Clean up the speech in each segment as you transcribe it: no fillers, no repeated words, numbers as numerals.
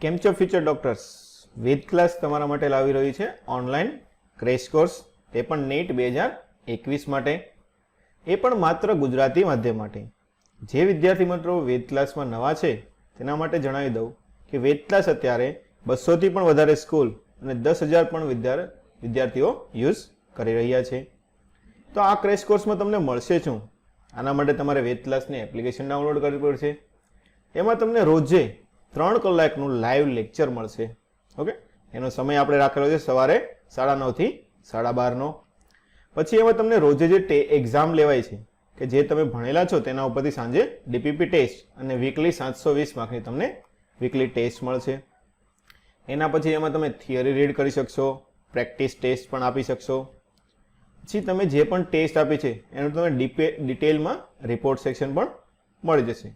કેમ છો future doctors? વેદ class તમારા માટે લાવી રહ્યું છે ઓનલાઈન ક્રેશ કોર્સ, તે પણ નેટ 2021 માટે, એ પણ માત્ર ગુજરાતી માધ્યમ માટે. જે વિદ્યાર્થી મિત્રો વેદ ક્લાસમાં નવા છે તેના માટે જણાવી દઉં કે વેદ ક્લાસ અત્યારે 200થી પણ વધારે સ્કૂલ અને 10,000 પણ વિદ્યાર્થીઓ યુઝ કરી રહ્યા છે. તો આ ક્રેશ કોર્સમાં તમને મળશે શું? આના માટે તમારે વેદ ક્લાસની એપ્લિકેશન ડાઉનલોડ કરવી પડશે. એમાં તમને રોજે 3 કલાકનું લાઈવ લેક્ચર મળશે. ઓકે, એનો સમય આપણે રાખેલો છે સવારે 9:30 થી 12:30નો. પછી એમાં તમને રોજે જે એક્ઝામ લેવાય છે કે જે તમે ભણેલા છો તેના ઉપરથી સાંજે ડીપીપી ટેસ્ટ અને વીકલી 720 માર્કની તમને વીકલી ટેસ્ટ મળશે. એના પછી એમાં તમે થિયરી રીડ કરી શકશો, પ્રેક્ટિસ ટેસ્ટ પણ આપી શકશો. પછી તમે જે પણ ટેસ્ટ આપી છે એનું તમે ડિટેલમાં રિપોર્ટ સેક્શન પણ મળી જશે.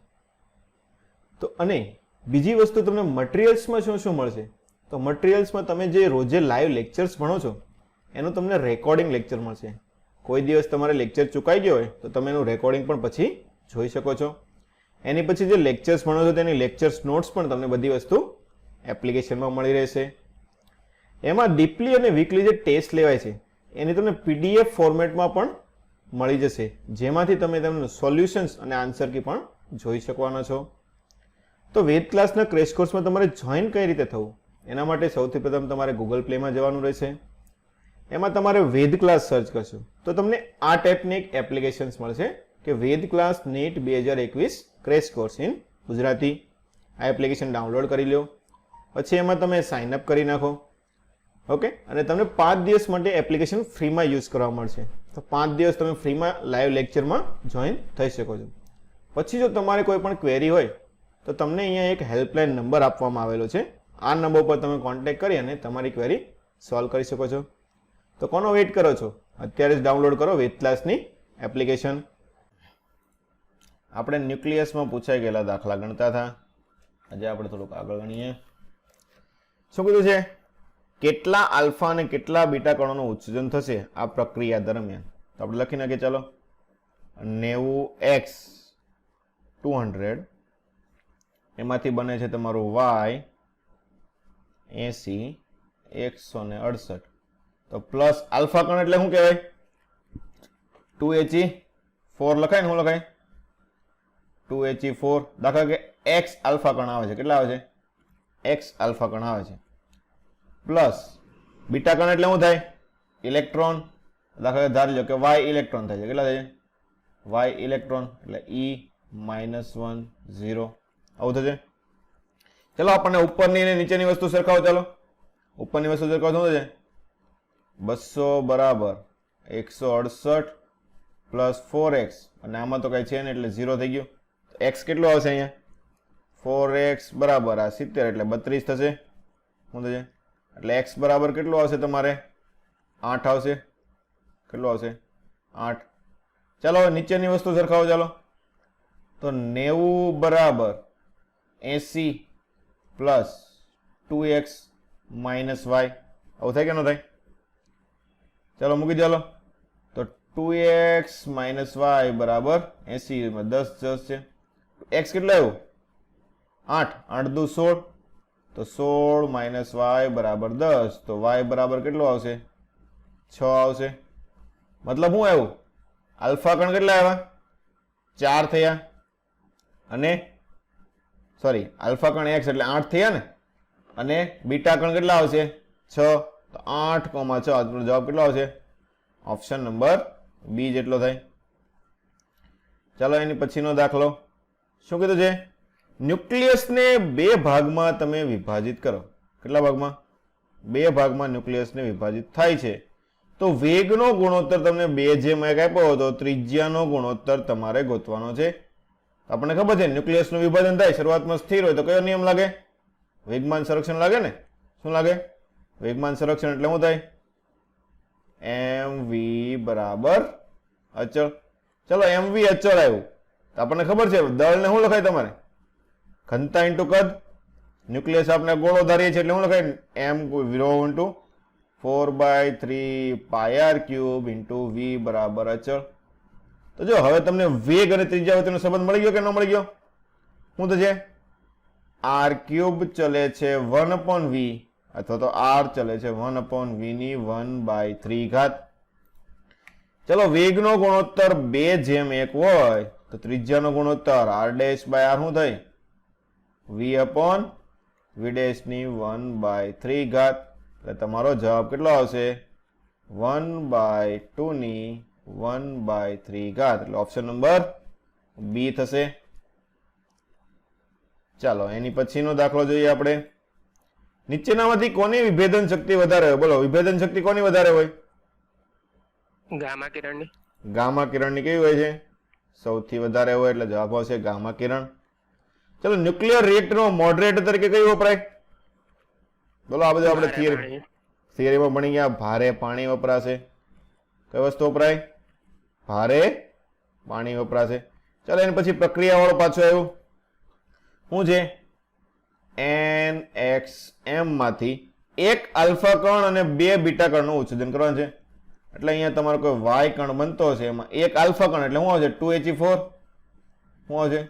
તો અને બીજી વસ્તુ તમને મટીરિયલ્સમાં શું શું મળશે? તો મટીરિયલ્સમાં તમે જે રોજે લાઈવ લેક્ચર્સ ભણો છો એનું તમને રેકોર્ડિંગ લેક્ચર મળશે. કોઈ દિવસ તમારે લેક્ચર ચૂકાઈ ગયો હોય તો તમે એનું રેકોર્ડિંગ પણ પછી જોઈ શકો છો. એની પછી જે લેક્ચર્સ ભણો છો તેની લેક્ચર્સ નોટ્સ પણ તમને બધી વસ્તુ એપ્લિકેશનમાં મળી રહેશે. એમાં ડીપલી અને વીકલી જે ટેસ્ટ લેવાય છે એની તમને પીડીએફ ફોર્મેટમાં પણ મળી જશે, જેમાંથી તમે તેમનું સોલ્યુશન્સ અને આન્સર કી પણ જોઈ શકવાના છો. તો વેદ ક્લાસના ક્રેશ કોર્સમાં તમારે જોઈન કઈ રીતે થવું? એના માટે સૌથી પ્રથમ તમારે ગૂગલ પ્લેમાં જવાનું રહેશે. એમાં તમારે વેદ ક્લાસ સર્ચ કરશો તો તમને આ ટાઈપની એક એપ્લિકેશન્સ મળશે કે Ved class NET 2021 crash course in Gujarati. આ એપ્લિકેશન ડાઉનલોડ કરી લો. પછી એમાં તમે સાઇન અપ કરી નાખો. ઓકે, અને તમને 5 દિવસ માટે એપ્લિકેશન ફ્રીમાં યુઝ કરવા મળશે. તો 5 દિવસ તમે ફ્રીમાં લાઈવ લેક્ચરમાં જોઈન થઈ શકો છો. પછી જો તમારે કોઈ પણ ક્વેરી હોય તો તમને અહીંયા એક હેલ્પલાઇન નંબર આપવામાં આવેલો છે. આ નંબર પર તમે કોન્ટેક્ટ કરી અને તમારી ક્વેરી સોલ્વ કરી શકો છો. તો કોનો વેઇટ કરો છો? અત્યારે જ ડાઉનલોડ કરો વેદ ક્લાસની એપ્લિકેશન. આપણે ન્યુક્લિયસમાં પૂછાઈ ગયેલા દાખલા ગણતા હતા. આજે આપણે થોડુંક આગળ ગણીએ. શું કીધું છે? કેટલા આલ્ફા અને કેટલા બીટા કણોનું ઉત્સર્જન થશે આ પ્રક્રિયા દરમિયાન? તો આપણે લખી નાખીએ. ચાલો, 90x 200, એમાંથી બને છે તમારું y 80 168. તો પ્લસ આલ્ફા કણ એટલે શું કહેવાય? 2He4 લખાય ને? શું લખાય? 2He4. દાખલા કે x આલ્ફા કણ આવે છે. કેટલા આવે છે? x આલ્ફા કણ આવે છે. પ્લસ બીટા કણ એટલે શું થાય? ઇલેક્ટ્રોન. દાખલા ધારી લો કે y ઇલેક્ટ્રોન થાય છે. કેટલા થાય છે? y ઇલેક્ટ્રોન એટલે E-1 0. આવું થશે. ચલો આપણને ઉપરની અને નીચેની વસ્તુ સરખાવો. ચાલો, ઉપરની વસ્તુ સરખાવો. શું થશે? 200 બરાબર 168 પ્લસ 4x, અને આમાં તો કઈ છે ને એટલે 0 થઈ ગયું. x કેટલો આવશે અહીંયા? 4x બરાબર આ 70 એટલે 32 થશે. શું થશે? એટલે x બરાબર કેટલું આવશે તમારે? 8 આવશે. કેટલું આવશે? 8. ચાલો હવે નીચેની વસ્તુ સરખાવો. ચાલો, તો 90 બરાબર 80 પ્લસ 2x માઇનસ y. આવું થાય કે ન થાય? ચાલો મૂકી ચાલો. તો 2x માઇનસ y બરાબર 80 માં 10 છે. x કેટલો આવ્યો? 8. 8 દુ 16. તો 16 માઇનસ y બરાબર 10. તો y બરાબર કેટલો આવશે? 6 આવશે. મતલબ શું આવ્યું? આલ્ફા કણ કેટલા આવ્યા? 4 થયા. અને સોરી, આલ્ફા કણ x એટલે 8 થયા ને. અને બીટા કણ કેટલા આવશે? 6. તો 8,6. જવાબ કેટલો આવશે? ઓપ્શન નંબર બી જેટલો થાય. ચાલો એની પછીનો દાખલો. શું કીધું છે? ન્યુક્લિયસને 2 ભાગમાં તમે વિભાજિત કરો. કેટલા ભાગમાં? 2 ભાગમાં ન્યુક્લિયસને વિભાજિત થાય છે. તો વેગનો ગુણોત્તર તમને 2 જેમ 1 આપ્યો હતો, ત્રિજ્યાનો ગુણોત્તર તમારે ગોતવાનો છે. આપણને ખબર છે ન્યુક્લિયસનું વિભાજન થાય શરૂઆતમાં સ્થિર હોય તો કયો નિયમ લાગે? વેગમાન સંરક્ષણ લાગે ને. શું લાગે? વેગમાન સંરક્ષણ એટલે શું થાય? mv બરાબર અચળ. ચલો mv અચળ આવ્યું તો આપણને ખબર છે દળને શું લખાય તમારે? ઘનતા ઇન્ટુ કદ. ન્યુક્લિયસ આપણે ગોળો ધારીએ છીએ એટલે શું લખાય? m into 4/3 πr³ into v બરાબર અચળ. તો જો હવે તમને વેગ અને ત્રિજ્યા વચ્ચેનો સંબંધ મળી ગયો કે ન મળી ગયો? શું થશે? આર ક્યુબ ચલે છે 1/v અથવા તો આર ચલે છે 1/v ની 1/3 ચલો વેગનો ગુણોત્તર 2:1 હોય તો ત્રિજ્યાનો ગુણોત્તર r ડેશ બાય r શું થાય v ડેશ ની 1/3 એટલે તમારો જવાબ કેટલો આવશે 1/2 ની 1/3 એટલે ઓપ્શન નંબર બી થશે. ચાલો એની પછીનો દાખલો જોઈએ આપણે. નીચેનામાંથી કોની વિભેદન શક્તિ વધારે હોય? બોલો વિભેદન શક્તિ કોની વધારે હોય? ગામા કિરણની. ગામા કિરણની કેવી હોય છે? સૌથી વધારે હોય એટલે જવાબ આવશે ગામા કિરણ. ચલો ન્યુક્લિયર રિએક્ટરમાં મોડરેટર તરીકે કયું વપરાય? બોલો આ બધું આપણે થિયરીમાં ભણી ગયા. ભારે પાણી વપરાશે. કઈ વસ્તુ વપરાય? ભારે પાણી વપરાશે. ચાલો એની પછી પ્રક્રિયા વાળો પાછો આવ્યો. શું છે? NXM માંથી એક આલ્ફા કણ અને બે બીટા કણનું ઉત્સર્જન કરવાનું છે. એટલે અહીંયા તમારો કોઈ વાય કણ બનતો હશે, એમાં એક આલ્ફા કણ એટલે શું આવશે? 2He4. શું આવશે?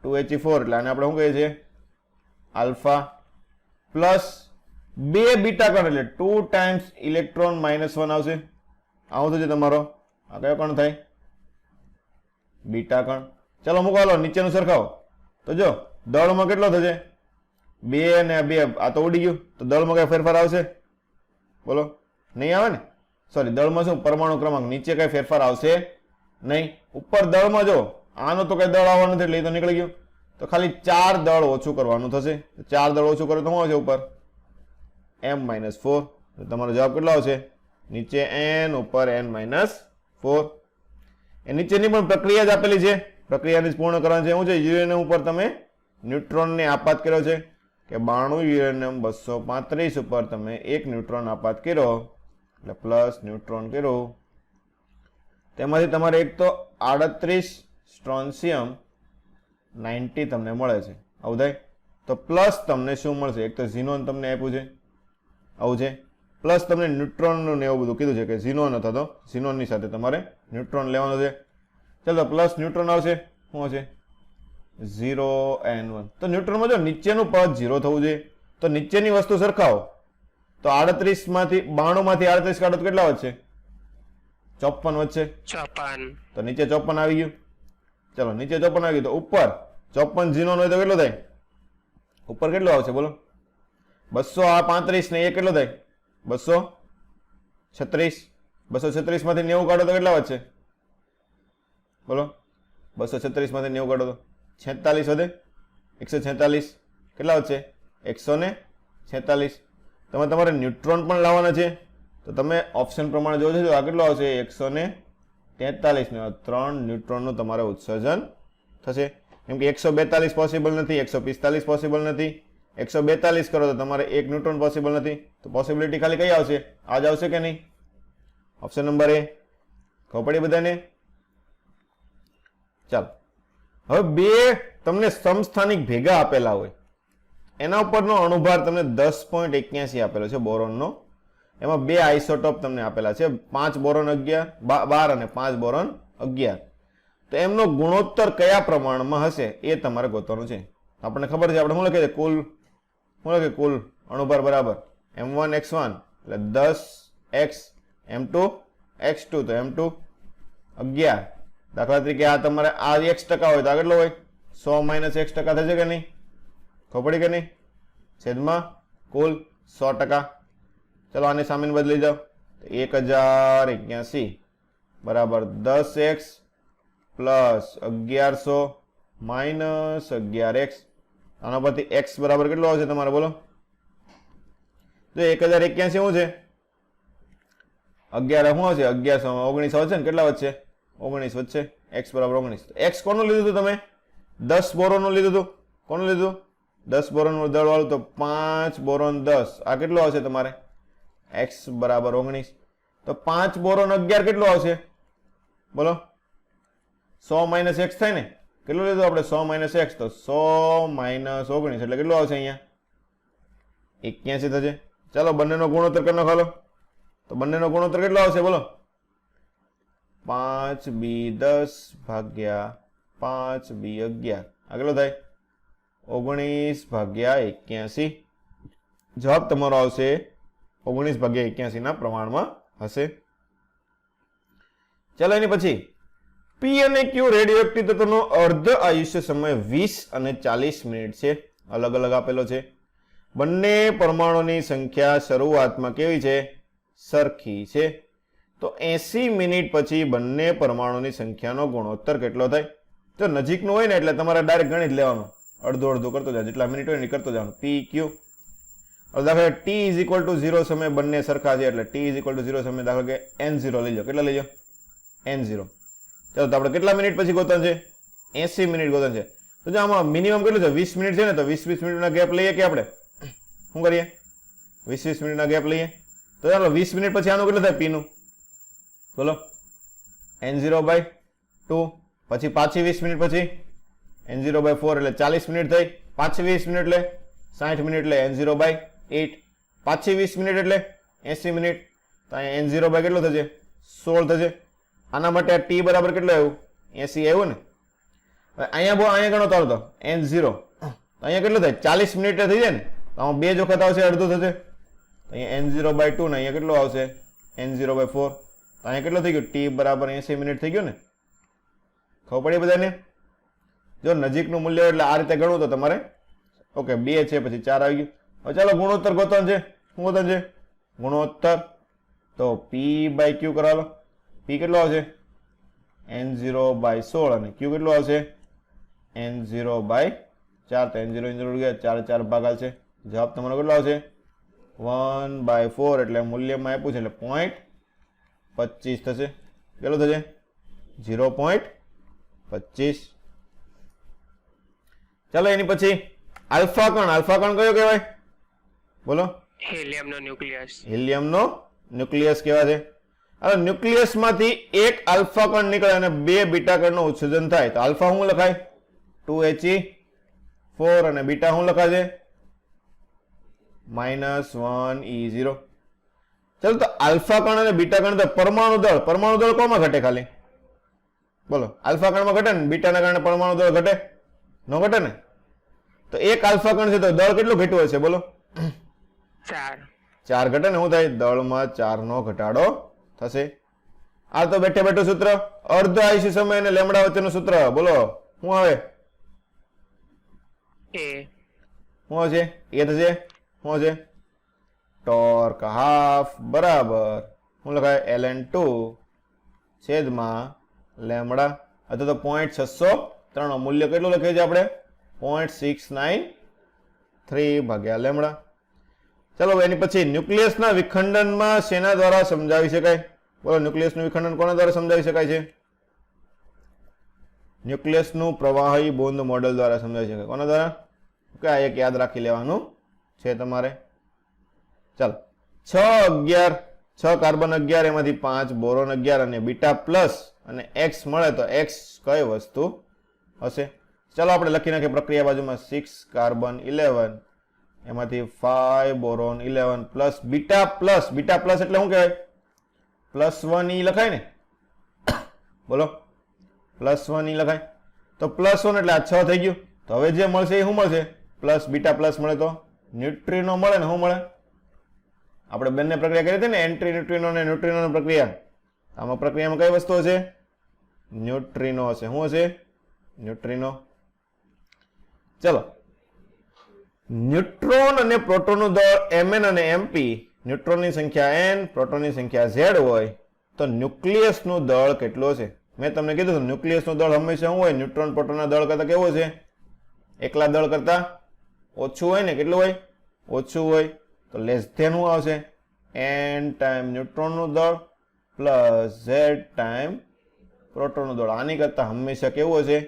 2He4. એટલે આને આપણે શું કહીએ છીએ? આલ્ફા પ્લસ બે બીટા કણ એટલે 2 ટાઈમ્સ ઇલેક્ટ્રોન -1 આવશે. આવું થશે તમારો. આ કયો કણ થાય? બીટા કણ. ચલો મૂકો, હાલો નીચેનું સરખાવો તો જો દળમાં કેટલો થશે? 2 અને 2 આ તો ઉડી ગયું. તો દળમાં કઈ ફેરફાર આવશે? બોલો નહીં આવે ને. સોરી, દળમાં શું પરમાણુ ક્રમાંક નીચે કઈ ફેરફાર આવશે નહીં. ઉપર દળમાં જો આનો તો કઈ દળ આવવાનું નથી એટલે એ તો નીકળી ગયું. તો ખાલી 4 દળ ઓછું કરવાનું થશે. 4 દળ ઓછું કરે તો શું આવશે ઉપર? m-4. તો તમારો જવાબ કેટલો આવશે? નીચે n ઉપર n-4. એ નીચેની પણ પ્રક્રિયા જ આપેલી છે. પ્રક્રિયાને જ પૂર્ણ કરવાની છે. શું છે? યુરેનિયમ ઉપર તમે ન્યુટ્રોનને આપાત કર્યો છે કે 92 યુરેનિયમ 235 ઉપર તમે 1 ન્યુટ્રોન આપાત કર્યો એટલે પ્લસ ન્યુટ્રોન કર્યો. તેમાંથી તમારે એક તો 38 સ્ટ્રોન્શિયમ 90 તમને મળે છે. આવું થાય. તો પ્લસ તમને શું મળશે? એક તો ઝીનોન તમને આપ્યું છે, આવું છે. પ્લસ તમને ન્યુટ્રોનનું ને એવું બધું કીધું છે કે ઝીનોન અથવા તો ઝીનોનની સાથે તમારે ન્યુટ્રોન લેવાનો છે. ચાલો પ્લસ ન્યુટ્રોન આવશે. શું હશે? 0n1. તો ન્યુટ્રોનમાં જો નીચેનું પદ 0 થવું જોઈએ. તો નીચેની વસ્તુ સરખાવો તો 38 માંથી 92 માંથી 38 કાઢો તો કેટલા વધશે? 54 વધશે. 54. તો નીચે 54 આવી ગયું. ચલો નીચે 54 આવી ગયું. તો ઉપર 54 ઝીનોન હોય તો કેટલો થાય? ઉપર કેટલો આવશે બોલો? 235 ને એ કેટલો થાય? 236. 236 માંથી 90 કાઢો તો કેટલા વધશે? બોલો 236 માંથી 90 કાઢો તો 46 વધે. 146 કેટલા વધશે? 146. તમારે ન્યુટ્રોન પણ લાવવાના છે તો તમે ઓપ્શન પ્રમાણે જોજો છો. આ કેટલો આવશે? 143 ને 3 ન્યુટ્રોનનું તમારે ઉત્સર્જન થશે. કેમ કે 142 પોસિબલ નથી, 145 પોસિબલ નથી. 142 કરો તો તમારે 1 ન્યુટ્રોન પોસિબલ નથી. તો પોસિબિલિટી ખાલી કઈ આવશે? આ જ આવશે કે નહીં? ઓપ્શન નંબર એ. ખબર પડી બધાને? ચાલો હવે બે તમને સમસ્થાનિક ભેગા આપેલા હોય, એના ઉપરનો અણુભાર તમને 10.81 આપેલો છે બોરોનનો. એમાં બે આઇસોટોપ તમને આપેલા છે, 5 બોરોન 12 અને 5 બોરોન 11. તો એમનો ગુણોત્તર કયા પ્રમાણમાં હશે એ તમારે ગોતવાનું છે. આપણને ખબર છે, આપણે શું લખીએ છીએ? કુલ અણુભાર બરાબર m1x1 એટલે 10x m2 x2 તો m2 11. દાખલા તરીકે આ તમારે આ x% હોય તો આ કેટલો હોય? 100 - x% થશે કે નહીં? ખબર પડી કે નહીં? છેદમાં કુલ 100%. ચલો આની સામે બદલી જાઓ. 1081 બરાબર 10x પ્લસ 1100 માઇનસ 11x. આના પરથી x બરાબર કેટલો આવશે તમારે બોલો? જો 1081 શું છે? 11 શું આવશે? 1100 19 આવશે ને? કેટલા વધશે? 19 વધશે. x બરાબર 19. x કોનું લીધું હતું તમે? 10 બોરોનનું લીધું હતું. કોનું લીધું? 10 બોરોન દળ વાળું. તો 5 બોરોન 10 આ કેટલું આવશે તમારે? x બરાબર 19. તો 5 બોરોન 11 કેટલું આવશે બોલો? 100 - x થાય ને? કેટલું લીધું આપણે? 100 - x. તો 100 - 19 એટલે કેટલું આવશે અહીંયા? 81 થશે. ચાલો બંનેનો ગુણોત્તર કરી નાખો. તો બંનેનો ગુણોત્તર કેટલો આવશે બોલો? 5b10 ભાગ્યા 5b11 આ કેટલો થાય? 19/81. જવાબ તમારો આવશે 19/81 ના પ્રમાણમાં હશે. ચાલો એની પછી પી અને ક્યુ રેડિયો એક્ટિવ તત્વનો અર્ધ આયુષ્ય સમય 20 અને 40 મિનિટ છે. અલગ અલગ આપેલો છે. બંને પરમાણુની સંખ્યા શરૂઆતમાં કેવી છે? સરખી છે. તો 80 મિનિટ પછી બંને પરમાણુની સંખ્યાનો ગુણોત્તર કેટલો થાય? તો નજીકનું હોય ને એટલે તમારે ડાયરેક્ટ ગણિત લેવાનું, અડધું અડધું કરતો જાય, જેટલા મિનિટ હોય ને કરતો જવાનું. પી ક્યુ દાખલા ટી ઇઝ ઇક્વલ ટુ 0 સમય બંને સરખા છે એટલે ટી ઇઝ ઇક્વલ ટુ 0 સમય દાખલા કે n0 લઈ લો. કેટલા લઈ લો? n0. ચાલો તો આપણે કેટલા મિનિટ પછી ગોતવાનું છે? 80 મિનિટ ગોતવાનું છે. તો જો આમાં મિનિમમ કેટલું છે? 20 મિનિટ છે ને, તો 20 મિનિટના ગેપ લઈએ કે આપણે શું કરીએ? 20 મિનિટના ગેપ લઈએ. તો ચાલો 20 મિનિટ પછી આનું કેટલું થાય? પીનું બોલો. n0/2. પછી પાછી 20 મિનિટ પછી n0/4 એટલે 40 મિનિટ થઈ. પાછી 20 મિનિટ એટલે 60 મિનિટ એટલે n0/8. પાછી 20 મિનિટ એટલે 80 મિનિટ. તો અહીંયા n0 બાય કેટલો થશે? 16 થશે. આના માટે આ ટી બરાબર કેટલું આવ્યું? 80 આવ્યું ને. હવે અહીંયા ગણો તો n0 અહીંયા કેટલું થાય? 40 મિનિટ થઈ જાય ને, તો આમાં 2 જ વખત આવશે, અડધું થશે. અહીંયા n0/2 ને અહીંયા કેટલું આવશે? n0/4. તો અહીંયા કેટલું થઈ ગયું? ટી બરાબર 80 મિનિટ થઈ ગયું ને. ખબર પડી બધાને? જો નજીકનું મૂલ્ય એટલે આ રીતે ગણવું તો તમારે ઓકે 2 છે પછી 4 આવી ગયું. હવે ચાલો ગુણોત્તર ગોતવાનું છે. શું ગોતવાનું છે? ગુણોત્તર. તો p/q કરાવો. p કેટલો આવશે? n0/16 અને q કેટલો આવશે? n0/4. તો n0 ગયા 4 4 ભાગ આવશે. જવાબ તમારો કેટલો આવશે? 1/4 એટલે મૂલ્યમાં આપ્યું છે એટલે 0.25 થશે. કેટલું થશે? 0.25. ચાલો એની પછી આલ્ફા કણ. આલ્ફા કણ કયો કહેવાય? બોલો. હિલિયમનો ન્યુક્લિયસ. હિલિયમનો ન્યુક્લિયસ કહેવાય છે. હવે ન્યુક્લિયસ માંથી એક આલ્ફા કણ નીકળે અને 2 બીટા કણનું ઉત્સર્જન થાય. તો આલ્ફા શું લખાય? 2He4 અને બીટા શું લખાશે? -1E0. ચાલો તો આલ્ફા કણ અને બીટા કણ તો પરમાણુ દળ કોમાં ઘટે? ખાલી બોલો. આલ્ફા કણમાં ઘટે ને, બીટાના કારણે પરમાણુ દળ ઘટે? ન ઘટે ને. તો એક આલ્ફા કણ છે તો દળ કેટલું ઘટ્યું હશે? બોલો. 4 ઘટે ને. શું થાય? દળમાં 4 નો ઘટાડો થશે. આ તો બેઠે બેઠું સૂત્ર. અર્ધ આયુષ્ય સમય અને લેમડા વચ્ચેનું સૂત્ર. બોલો શું આવે? શું હશે? એ થશે. શું હશે? ટોર્ક હાફ બરાબર શું લખાય? ln2 છેદમાં લેમડા અથવા તો 0.603. મૂલ્ય કેટલું લખીએ છીએ આપણે? 0.693 ભાગ્યા લેમડા. ચાલો એની પછી ન્યુક્લિયસના વિખંડનમાં શેના દ્વારા સમજાવી શકાય? બોલો. ન્યુક્લિયસનું વિખંડન કોના દ્વારા સમજાવી શકાય છે? ન્યુક્લિયસનું પ્રવાહી બોન્ડ મોડેલ દ્વારા સમજાવી શકાય. કોના દ્વારા? કે આ એક યાદ રાખી લેવાનું છે તમારે. ચાલો 6 કાર્બન 11 એમાંથી 5 બોરોન 11 અને બીટા પ્લસ અને x મળે તો x કઈ વસ્તુ હશે? ચાલો આપણે લખી નાખીએ પ્રક્રિયા બાજુમાં. 6 કાર્બન 11 એમાંથી 5 boron 11 plus beta plus. Beta plus એટલે શું કહેવાય? +1e લખાય ને. બોલો. +1e લખાય. તો +1 એટલે આ 6 થઈ ગયું. તો હવે જે મળશે એ શું મળશે? પ્લસ બીટા પ્લસ મળે તો ન્યુટ્રિનો મળે ને. શું મળે? આપણે બંને પ્રક્રિયા કરી હતી ને, એન્ટ્રી ન્યુટ્રિનો અને ન્યુટ્રિનોની પ્રક્રિયા. આમાં પ્રક્રિયામાં કઈ વસ્તુ હશે? ન્યુટ્રિનો હશે. શું હશે? ન્યુટ્રિનો. ચલો ન્યુટ્રોન અને પ્રોટોનનું દળ mn અને mp, ન્યુટ્રોનની સંખ્યા n, પ્રોટોનની સંખ્યા z હોય તો ન્યુક્લિયસનું દળ કેટલું હશે? મેં તમને કીધું ન્યુક્લિયસનું દળ હંમેશા શું હોય? ન્યુટ્રોન પ્રોટોનના દળ કરતા કેવું હશે? એકલા દળ કરતા ઓછું હોય ને. કેટલું હોય? ઓછું હોય. તો લેસ ધેન શું આવશે? n ટાઈમ ન્યુટ્રોનનું દળ પ્લસ z ટાઈમ પ્રોટોનનું દળ. આની કરતા હંમેશા કેવું હશે?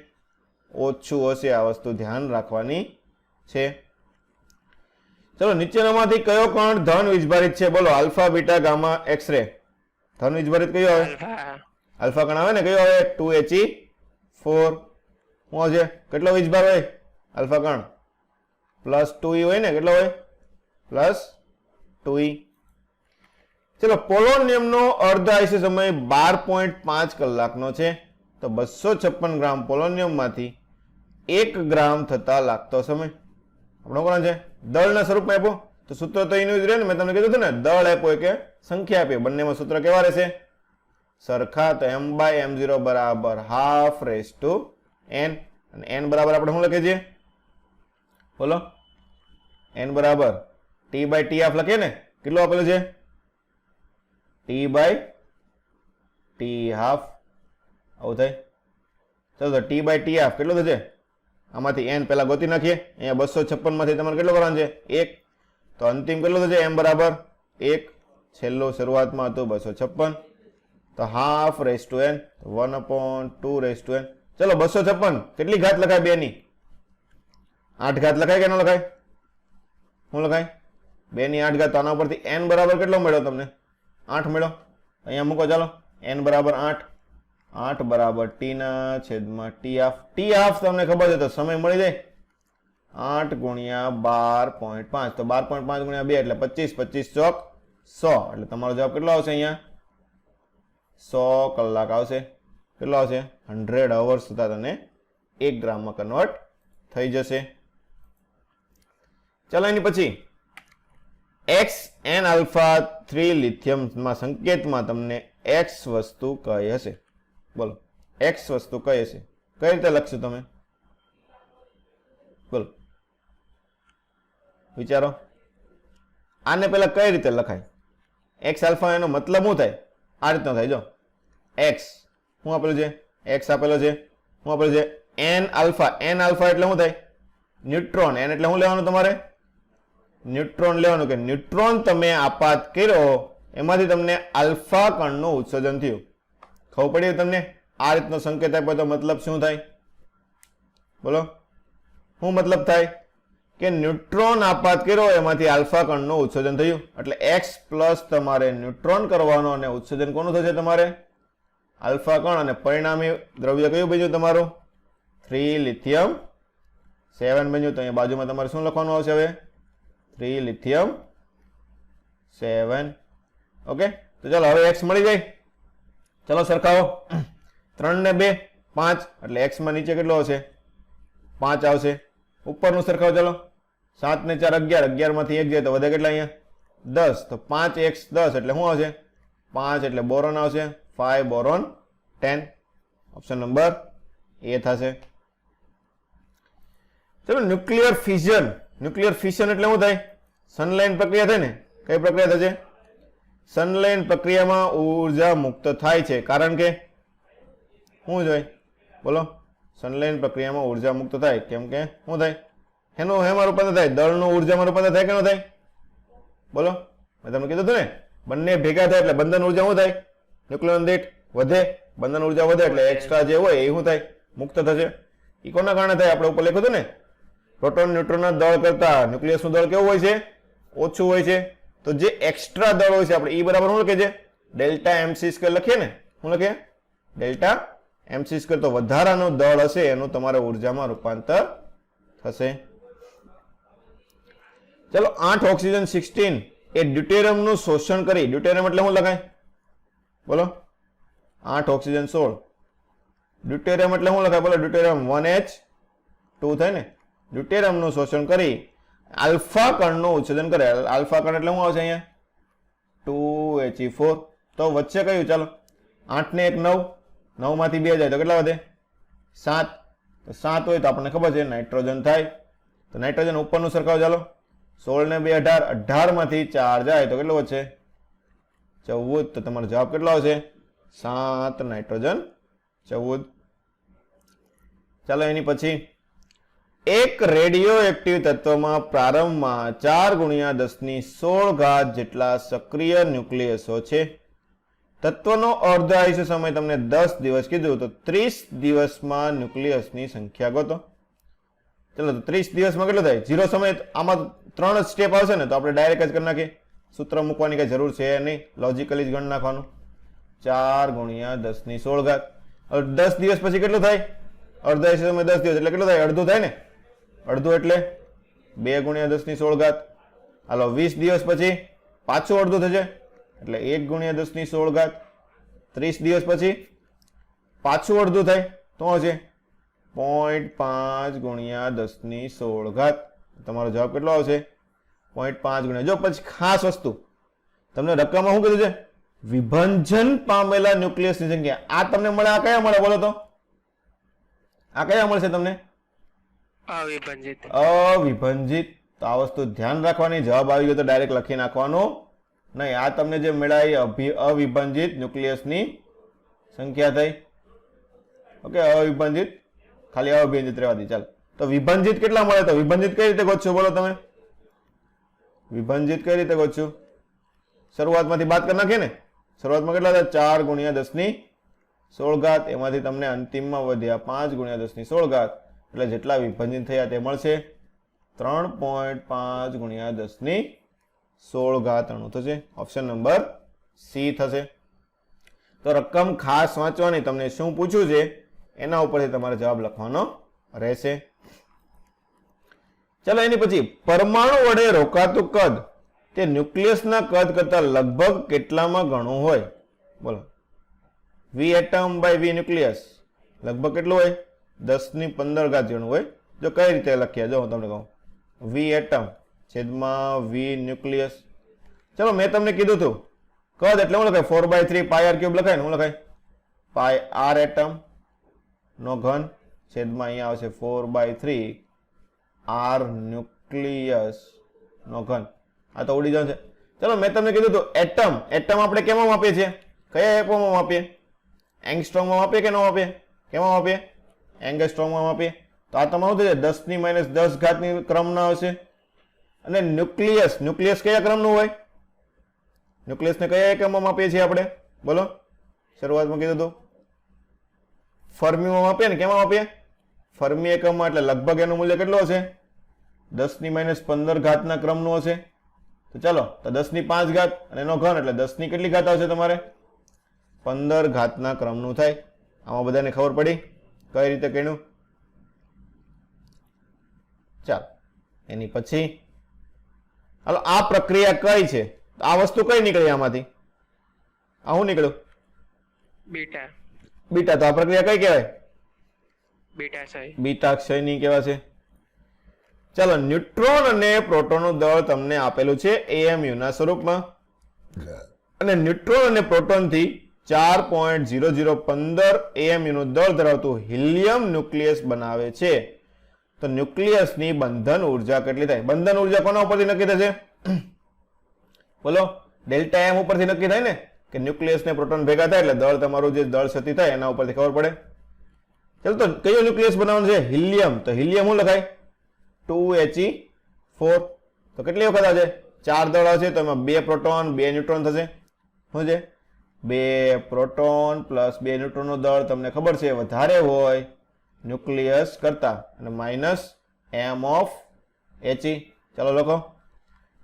ઓછું હશે. આ વસ્તુ ધ્યાન રાખવાની છે. ચલો નીચેનામાંથી કયો કણ ધન વીજભારિત છે? બોલો. Alpha, beta, gamma, X-ray. ધન વીજભારિત કયો આવે? આલ્ફા કણ આવે ને. કયો આવે? 2He4. શું હશે? કેટલો વીજભાર હોય આલ્ફા કણ? +2e હોય ને. કેટલો હોય? +2e. ચલો પોલોનિયમનો અર્ધ આયુષ્ય સમય 12.5 કલાકનો છે. તો 256 ગ્રામ પોલોનિયમમાંથી 1 ગ્રામ થતા લાગતો સમય. આપણો કોણ છે? દળના સ્વરૂપમાં આપ્યો તો સૂત્ર તો એનું જ રહે ને. મેં તમને કીધું હતું ને, દળ આપ્યો કે સંખ્યા આપી, બંનેમાં સૂત્ર કેવા રહેશે? સરખા. તો m/m0 બરાબર હાફ રેસ ટુ n. અને n બરાબર આપણે શું લખીએ છીએ? બોલો, n બરાબર t/t હાફ લખીએ ને. કેટલું આપેલું છે? t/t half. આવું થાય. ચાલો તો t/t હાફ કેટલું થશે? આમાંથી n પહેલા ગોતી નાખીએ. અહીંયા 256 માંથી તમારે કેટલો કરવાનો છે? 1. તો અંતિમ કેટલું થશે? m બરાબર 1. છેલ્લું શરૂઆતમાં હતું 256. તો half raise to n, 1/2 raise to n. ચલો 256 કેટલી ઘાત લખાય? 2 ની 8 ઘાત લખાય કે ન લખાય? શું લખાય? 2 ની 8 ઘાત. આના ઉપરથી n બરાબર કેટલો મળ્યો તમને? 8 મળ્યો. અહીંયા મૂકો. ચાલો, n બરાબર 8. 8 બરાબર t ના છેદમાં t હાફ. t હાફ તમને ખબર છે તો સમય મળી જાય. 8 ગુણ્યા 12.5. તો 12.5 ગુણ્યા 2 એટલે 25. 25 ચોક 100. એટલે તમારો જવાબ કેટલો આવશે? અહીંયા 100 કલાક આવશે. કેટલો આવશે? 100 અવર્સ થતા તને 1 ગ્રામમાં કન્વર્ટ થઈ જશે. ચાલો એની પછી Xnα3 લિથિયમમાં સંકેતમાં તમને x વસ્તુ કઈ હશે? બોલો, x વસ્તુ કઈ હશે? કઈ રીતે લખશો તમે? બોલો, વિચારો. આને પેલા કઈ રીતે લખાય? x એનો મતલબ શું થાય? આ રીતનો થાય. જો x શું આપેલું છે? x આપેલો છે. શું આપેલું છે? n alpha. n આલ્ફા એટલે શું થાય? ન્યુટ્રોન. n એટલે શું લેવાનું તમારે? ન્યુટ્રોન લેવાનું. કે ન્યુટ્રોન તમે આપાત કર્યો, એમાંથી તમને આલ્ફા કણનું ઉત્સર્જન થયું. ખબર પડી તમને? આ રીતનો સંકેત આપ્યો તો મતલબ શું થાય? બોલો, શું મતલબ થાય? કે ન્યુટ્રોન આપાત કર્યો, એમાંથી આલ્ફા કણનું ઉત્સર્જન થયું. એટલે x પ્લસ તમારે ન્યુટ્રોન કરવાનો અને ઉત્સર્જન કોનું થશે? તમારે આલ્ફા કણ. અને પરિણામી દ્રવ્ય કયું બન્યું તમારું? 3 લિથિયમ 7 બન્યું. તો અહીંયા બાજુમાં તમારે શું લખવાનું આવશે હવે? 3 લિથિયમ 7. ઓકે, તો ચાલો હવે x મળી જાય. ચલો સરખાવો. 3 ને 2 5. એટલે x માં નીચે કેટલો આવશે? 5 આવશે. ઉપરનું સરખાવો. ચાલો, 7 ને 4 11. 11 માંથી 1 જાય તો વધે કેટલા? અહીંયા 10. તો 5x 10 એટલે શું આવશે? 5 એટલે બોરોન આવશે. 5 બોરોન 10. ઓપ્શન નંબર એ થશે. ચલો, ન્યુક્લિયર ફિઝન. ન્યુક્લિયર ફિઝન એટલે શું થાય? સનલાઇન પ્રક્રિયા થાય ને. કઈ પ્રક્રિયા થશે? સનલાઇન પ્રક્રિયામાં ઉર્જા મુક્ત થાય છે. કારણ કે શું જોઈએ? બોલો, સનલાઇન પ્રક્રિયામાં ઉર્જા મુક્ત થાય. કેમ કે શું થાય? એનું હેમાં રૂપાંતર થાય. દળનું ઉર્જામાં રૂપાંતર થાય કે ન થાય? બોલો, મેં તમને કીધું હતું ને, બંને ભેગા થાય એટલે બંધન ઉર્જા શું થાય? ન્યુક્લિયન દીઠ વધે. બંધન ઉર્જા વધે એટલે એક્સ્ટ્રા જે હોય એ શું થાય? મુક્ત થશે. એ કોના કારણે થાય? આપણે ઉપર લખ્યું હતું ને, પ્રોટોન ન્યુટ્રોનના દળ કરતા ન્યુક્લિયસનું દળ કેવું હોય છે? ઓછું હોય છે. તો જે એક્સ્ટ્રા દળ હોય છે આપણે E બરાબર શું લખીએ છીએ? ડેલ્ટા mc² લખીએ ને. શું લખીએ? Delta mc². તો વધારાનું દળ હશે એનું તમારે ઉર્જામાં રૂપાંતર થશે. ચલો, 8 ઓક્સિજન 16 એ ડ્યુટેરિયમનું શોષણ કરી. ડ્યુટેરિયમ એટલે શું લખાય? બોલો, 8 ઓક્સિજન 16. ડ્યુટેરિયમ એટલે શું લખાય? બોલો, ડ્યુટેરિયમ 1H2 થાય ને. ડ્યુટેરિયમનું શોષણ કરી આલ્ફા કણનું ઉત્સર્જન કરે. આલ્ફા કણ એટલે શું આવશે? અહીંયા 2He4. તો વચ્ચે કયું? ચાલો, 8 ને 1 9. 9 માંથી 2 જાય તો કેટલા વધે? 7. તો 7 હોય તો આપણને ખબર છે નાઇટ્રોજન થાય. તો નાઇટ્રોજન ઉપરનું સરખાવો. ચાલો, 16 ને 2 18. 18 માંથી 4 જાય તો કેટલું વધશે? 14. તો તમારો જવાબ કેટલો આવશે? 7 નાઇટ્રોજન 14. ચાલો એની પછી, એક રેડિયો એક્ટિવ તત્વમાં પ્રારંભમાં 4 ગુણ્યા 10⁻16 જેટલા સક્રિય ન્યુક્લિયસો છે. તત્વનો અર્ધ આયુષ્ય સમય તમને 10 દિવસ કીધું. તો 30 દિવસમાં ન્યુક્લિયસની સંખ્યા ગોતો. ચલો, તો 30 દિવસમાં કેટલો થાય? 0 સમય. આમાં 3 જ સ્ટેપ આવશે ને, તો આપણે ડાયરેક્ટ જ કરી નાખીએ. સૂત્ર મૂકવાની કઈ જરૂર છે નહીં. લોજિકલી જ ગણ નાખવાનું. 4 ગુણ્યા 10⁻16. હવે 10 દિવસ પછી કેટલું થાય? અર્ધ આયુષ્ય સમય 10 દિવસ એટલે કેટલું થાય? અડધું થાય ને. અડધું એટલે 2 ગુણ્યા 10⁻16. હાલો, 20 દિવસ પછી પાછું અડધું થશે એટલે 1 ગુણ્યા 10⁻16. 30 દિવસ પછી પાછું અડધું થાય તો હશે 0.5 ગુણ્યા 10^16. તમારો જવાબ કેટલો આવશે? 0.5 ગુણ્યા. જો પછી ખાસ વસ્તુ તમને રકમમાં શું કીધું છે? વિભાજન પામેલા ન્યુક્લિયસની સંખ્યા. આ તમને મળે, આ કયા મળે બોલો તો? આ કયા મળશે તમને? અવિભાજિત. અવિભાજિત. તો આ વસ્તુ ધ્યાન રાખવાની. જવાબ આવી ગયો તો ડાયરેક્ટ લખી નાખવાનો નહીં. આ તમને જે મળ્યા એ અવિભાજિત ન્યુક્લિયસની સંખ્યા થઈ. ઓકે, અવિભાજિત, ખાલી અવિભાજિત રહેવા દી. ચાલ, તો વિભાજિત કેટલા મળે? તો વિભાજિત કઈ રીતે ગોતશો બોલો તમે? વિભાજિત કઈ રીતે ગોતશું? શરૂઆતમાંથી બાદ કરી નાખીએ ને. શરૂઆતમાં કેટલા હતા? 4 ગુણ્યા 10^16. એમાંથી તમને અંતિમમાં વધ્યા 5 ગુણ્યા 10^16. એટલે જેટલા વિભાજિત થયા તે મળશે 3.5 ગુણ્યા 10^16 થશે. ઓપ્શન નંબર સી થશે. તો રકમ ખાસ વાંચવાની. તમને શું પૂછ્યું છે એના ઉપરથી તમારે જવાબ લખવાનો રહેશે. ચલો, એની પછી પરમાણુ વડે રોકાતું કદ તે ન્યુક્લિયસના કદ કરતા લગભગ કેટલામાં ગણું હોય? બોલો. વી એટમ બાય વી ન્યુક્લિયસ લગભગ કેટલું હોય? 10^15 ગણું હોય. જો કઈ રીતે લખ્યા, જો હું તમને કહું. વી એટમ છેદમાં વી ન્યુક્લિયસ. ચલો, મેં તમને કીધું હતું કદ એટલે શું લખાય? 4/3 πr³ લખાય ને. શું લખાય? πr એટમ નો ઘન છેદમાં અહીંયા આવશે 4/3 r ન્યુક્લિયસ નો ઘન. આ તો ઉડી જશે. ચલો, મેં તમને કીધું હતું એટમ. એટમ આપણે કેમાં માપીએ છીએ? કયા એકમમાં માપીએ? એંગસ્ટ્રોમમાં માપીએ કે ન માપીએ? કેમાં માપીએ? એંગસ્ટ્રોમમાં માપીએ. તો આ તમારું થશે 10⁻10 ની ક્રમના હશે. અને ન્યુક્લિયસ, ન્યુક્લિયસ કયા ક્રમનું હોય? ન્યુક્લિયસને કયા એકમમાં માપીએ છીએ આપણે? બોલો. શરૂઆતમાં કીધું હતું ફર્મીમાં માપીએ ને. કેમાં માપીએ? ફર્મી એકમમાં. એટલે લગભગ એનું મૂલ્ય કેટલું હશે? 10⁻15 ના ક્રમનું હશે. તો ચાલો, તો 10⁵ અને એનો ઘન એટલે 10 ની કેટલી ઘાત આવશે તમારે? 15 ના ક્રમનું થાય. આમાં બધાને ખબર પડી કઈ રીતે કહેવું? ચાલો, એની પછી હાલો, આ પ્રક્રિયા કઈ છે? આ વસ્તુ કઈ નીકળી આમાંથી? આ શું નીકળ્યું? બીટા. બીટા. તો આ પ્રક્રિયા કઈ કહેવાય? બીટાશય. બીટાક્ષયની કહેવાશે. ચાલો, ન્યુટ્રોન અને પ્રોટોનનું દળ તમને આપેલું છે AMU ના સ્વરૂપમાં. અને ન્યુટ્રોન અને પ્રોટોનથી 4.0015 AMU નું દળ ધરાવતું હિલિયમ ન્યુક્લિયસ બનાવે છે. તો ન્યુક્લિયસની બંધન ઉર્જા કેટલી થાય? બંધન ઉર્જા કોના ઉપરથી નક્કી થશે? બોલો. ડેલ્ટા એમ ઉપરથી નક્કી થાય ને, કે ન્યુક્લિયસ ને પ્રોટોન ભેગા થાય એટલે દળ, તમારું જે દળ શક્તિ થાય એના ઉપરથી ખબર પડે. ચાલો, તો કયો ન્યુક્લિયસ બનાવવાનું છે? હિલિયમ. તો હિલિયમ શું લખાય? 2He4. તો કેટલી વખત આવશે? 4 દળ આવશે. તો એમાં 2 પ્રોટોન 2 ન્યુટ્રોન થશે. શું છે? 2 પ્રોટોન પ્લસ 2 ન્યુટ્રોનનું દળ તમને ખબર છે વધારે હોય ન્યુક્લિયસ કરતા, અને -m of He. ચાલો લખો.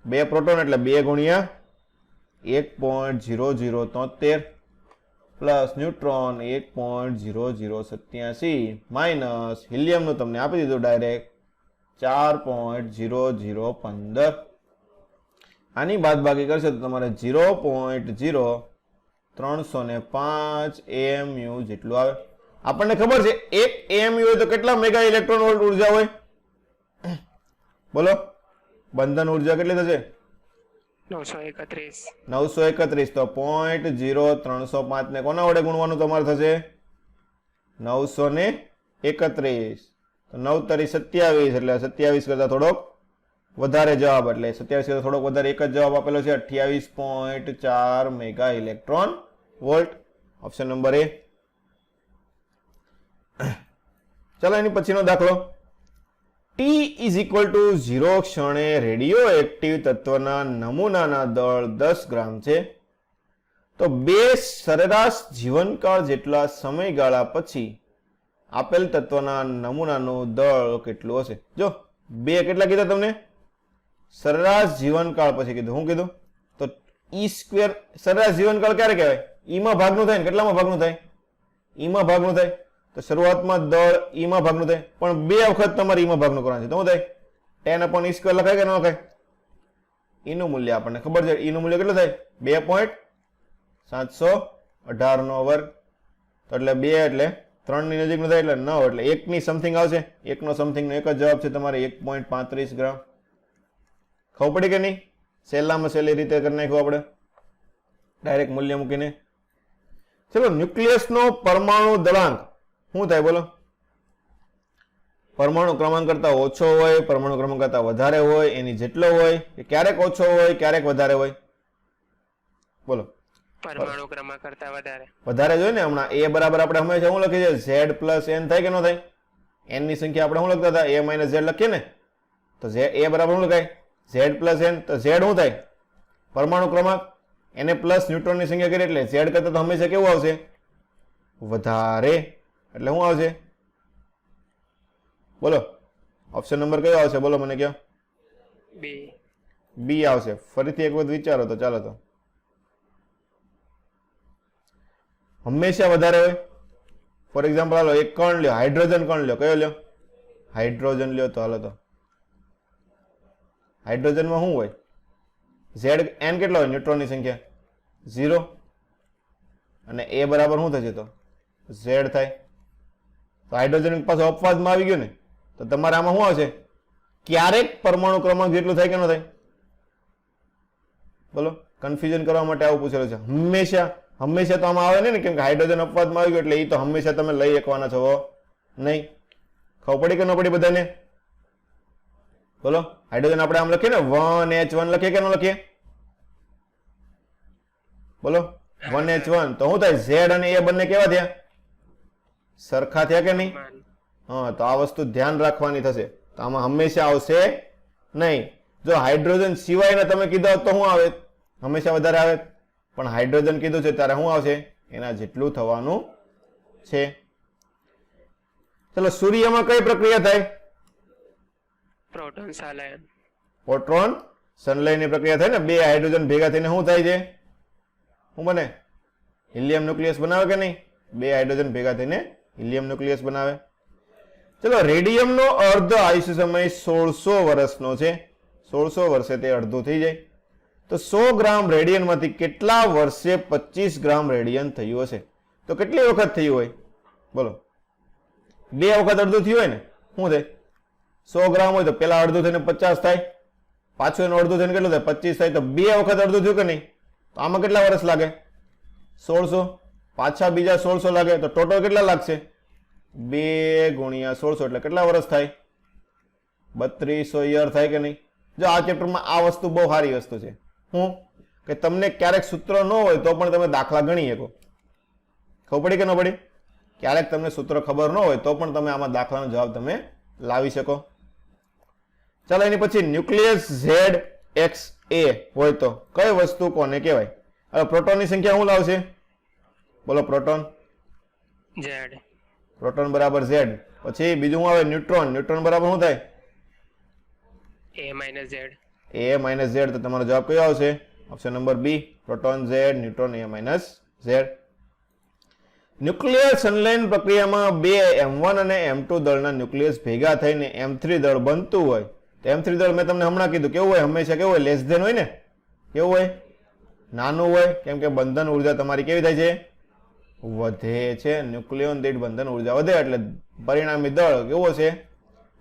2 પ્રોટોન એટલે 2 ગુણ્યા 1.0073 પ્લસ ન્યુટ્રોન 1.0087 માઇનસ હિલિયમનું તમને આપી દીધું ડાયરેક્ટ 4.0015. આની બાદબાકી કરશે તો તમારે 0.0305 AMU જેટલું આવે. આપણને ખબર છે 1 AMU હોય તો કેટલા મેગા ઇલેક્ટ્રોન વોલ્ટ ઉર્જા હોય? બોલો. બંધન ઉર્જા કેટલી થશે? 931. 931. તો 0.0305 ને કોના વડે ગુણવાનું તમારે થશે? 931. તો 9 તરી 27 એટલે 27 કરતા થોડોક વધારે જવાબ. એટલે 27 કરતા થોડોક વધારે એક જ જવાબ આપેલો છે 28.4 mega electron volt. Option number A. ચાલો, એની પછીનો દાખલો. T = 0 ક્ષણે રેડિયો એક્ટિવ તત્વના નમૂનાના દળ 10 ગ્રામ છે. તો 2 સરેરાશ જીવનકાળ જેટલા સમયગાળા પછી આપેલ તત્વના નમૂનાનું દળ કેટલું હશે? જો 2 કેટલા કીધા તમને? સરેરાશ જીવનકાળ પછી કીધું. શું કીધું? તો E². સરેરાશ જીવનકાળ ક્યારે કહેવાય? E માં ભાગનું થાય ને. કેટલામાં ભાગનું થાય? E માં ભાગનું થાય. તો શરૂઆતમાં દળ E માં ભાગનું થાય, પણ 2 વખત તમારે E માં ભાગનું કરવાનું છે. તો શું થાય? 10/E² લખાય કે ન લખાય? E નું મૂલ્ય આપણને ખબર છે. E નું મૂલ્ય કેટલું થાય? 2.718 નો વર્ગ. તો એટલે 2 એટલે 3 ની નજીકનું થાય એટલે 9 એટલે 1 ની સમથિંગ આવશે. 1 નો સમથિંગ નો એક જ જવાબ છે તમારે 1.35 ગ્રામ. ખબર પડી કે નહીં? સહેલામાં સહેલી રીતે કરી નાખ્યું આપણે ડાયરેક્ટ મૂલ્ય મૂકીને. ચલો, ન્યુક્લિયસનો પરમાણુ દળાંક શું થાય બોલો? પરમાણુ ક્રમાંક કરતા ઓછો હોય, પરમાણુ ક્રમાંક કરતા વધારે હોય, એની જેટલો હોય, કે ક્યારેક ઓછો હોય ક્યારેક વધારે હોય? બોલો. પરમાણુ ક્રમાંક કરતા વધારે. વધારે જોઈએ ને. હમણાં એ બરાબર આપણે હંમેશા શું લખીએ છીએ? ઝેડ પ્લસ એન થાય કે ન થાય? એન ની સંખ્યા આપણે શું લખતા હતા? એ માઇનસ ઝેડ લખીએ ને. તો એ બરાબર શું લખાય? Z plus N. તો ઝેડ શું થાય? પરમાણુ ક્રમાંક. એને પ્લસ ન્યુટ્રોનની સંખ્યા કરી એટલે ઝેડ કરતા તો હંમેશા કેવું આવશે? વધારે. એટલે શું આવશે? બોલો, ઓપ્શન નંબર કયો આવશે? બોલો મને કયો. બી. બી આવશે. ફરીથી એક વખત વિચારો તો ચાલો. તો હંમેશા વધારે હોય. ફોર એક્ઝામ્પલ હાલો એક કણ લ્યો, હાઇડ્રોજન કણ લ્યો. કયો લ્યો? હાઇડ્રોજન લ્યો. તો હાલો, તો હાઇડ્રોજનમાં શું હોય? ઝેડ એન કેટલો હોય? ન્યુટ્રોનની સંખ્યા 0 અને એ બરાબર શું થશે? તો ઝેડ થાય. તો હાઇડ્રોજન પાછો અપવાદમાં આવી ગયો ને. તો તમારે આમાં શું આવશે? ક્યારેક પરમાણુ ક્રમાંક જેટલું થાય કે ન થાય? બોલો, કન્ફ્યુઝન કરવા માટે આવું પૂછેલું છે. હંમેશા તો આમાં આવે નહીં ને, કેમ કે હાઇડ્રોજન અપવાદમાં આવી ગયો એટલે એ તો હંમેશા તમે લઈ શકવાના છો નહીં. ખબર પડી કે ન પડી બધાને? બોલો, હાઇડ્રોજન આપણે આમ લખીએ ને 1H1 લખીએ કે ન લખીએ? બોલો, 1H1. તો શું થાય? ઝેડ અને એ બંને કેવા થયા? સરખા થયા કે નહીં? હા, તો આ વસ્તુ ધ્યાન રાખવાની થશે. તો આમાં હંમેશા આવશે નહીં. જો હાઇડ્રોજન સિવાયના તમે કીધા તો શું આવે? હંમેશા વધારે આવે. પણ હાઇડ્રોજન કીધું છે ત્યારે શું આવશે? એના જેટલું થવાનું છે. ચલો, સૂર્યમાં કઈ પ્રક્રિયા થાય? પ્રોટોન સંલયન. પ્રોટોન સંલયનની પ્રક્રિયા થાય ને. બે હાઇડ્રોજન ભેગા થઈને શું થાય છે? શું બને? હિલિયમ ન્યુક્લિયસ બનાવે કે નહીં? બે હાઇડ્રોજન ભેગા થઈને હિલિયમ ન્યુક્લિયસ બનાવે. ચલો, રેડિયમનો અર્ધ આયુષ્ય સમય 1600 વર્ષનો છે. 1600 વર્ષે તે અડધું થઈ જાય. તો 100 ગ્રામ રેડિયનમાંથી કેટલા વર્ષે 25 ગ્રામ રેડિયન થયું હશે? તો કેટલી વખત થયું હોય? બોલો. 2 વખત અડધું થયું હોય ને. શું થાય? 100 ગ્રામ હોય તો પેલા અડધું થઈને 50 થાય, પાછું એનું અડધું થઈને કેટલું થાય? 25 થાય. તો 2 વખત અડધું થયું કે નહીં? તો આમાં કેટલા વર્ષ લાગે? 1600. પાછા બીજા 1600 લાગે. તો ટોટલ કેટલા લાગશે? 2 ગુણ્યા 1600 એટલે કેટલા વર્ષ થાય? 3200 યર થાય કે નહીં? જો આ ચેપ્ટરમાં આ વસ્તુ બહુ સારી વસ્તુ છે. હું કે તમને ક્યારેક સૂત્ર ન હોય તો પણ તમે દાખલા ગણી શકો. ખબર પડી કે ન પડી? ક્યારેક તમને સૂત્ર ખબર ન હોય તો પણ તમે આમાં દાખલાનો જવાબ તમે લાવી શકો. ચાલો, એની પછી ન્યુક્લિયસ ZXA હોય તો કઈ વસ્તુ કોને કહેવાય? હવે પ્રોટોનની સંખ્યા શું લાવશે? બોલો, પ્રોટોન. ઝેડ. પ્રોટોન બરાબર ઝેડ. પછી બીજું શું આવે? ન્યુટ્રોન. ન્યુટ્રોન બરાબર શું થાય? A minus Z. A minus Z. તો તમારો જવાબ કયો આવશે? Option number B, proton Z, neutron A minus Z. Nuclear સંલયન પ્રક્રિયામાં બે M1 અને M2 દળના ન્યુક્લિયસ ભેગા થઈને M3 દળ બનતું હોય તો M3 દળ મેં તમને હમણાં કીધું કેવું હોય? હંમેશા કેવું હોય? લેસ ધેન હોય ને. કેવું હોય? નાનું હોય. કેમ કે બંધન ઉર્જા તમારી કેવી થાય છે? વધે છે. ન્યુક્લિયોન દીઠ બંધન ઉર્જા વધે એટલે પરિણામી દળ કેવો છે?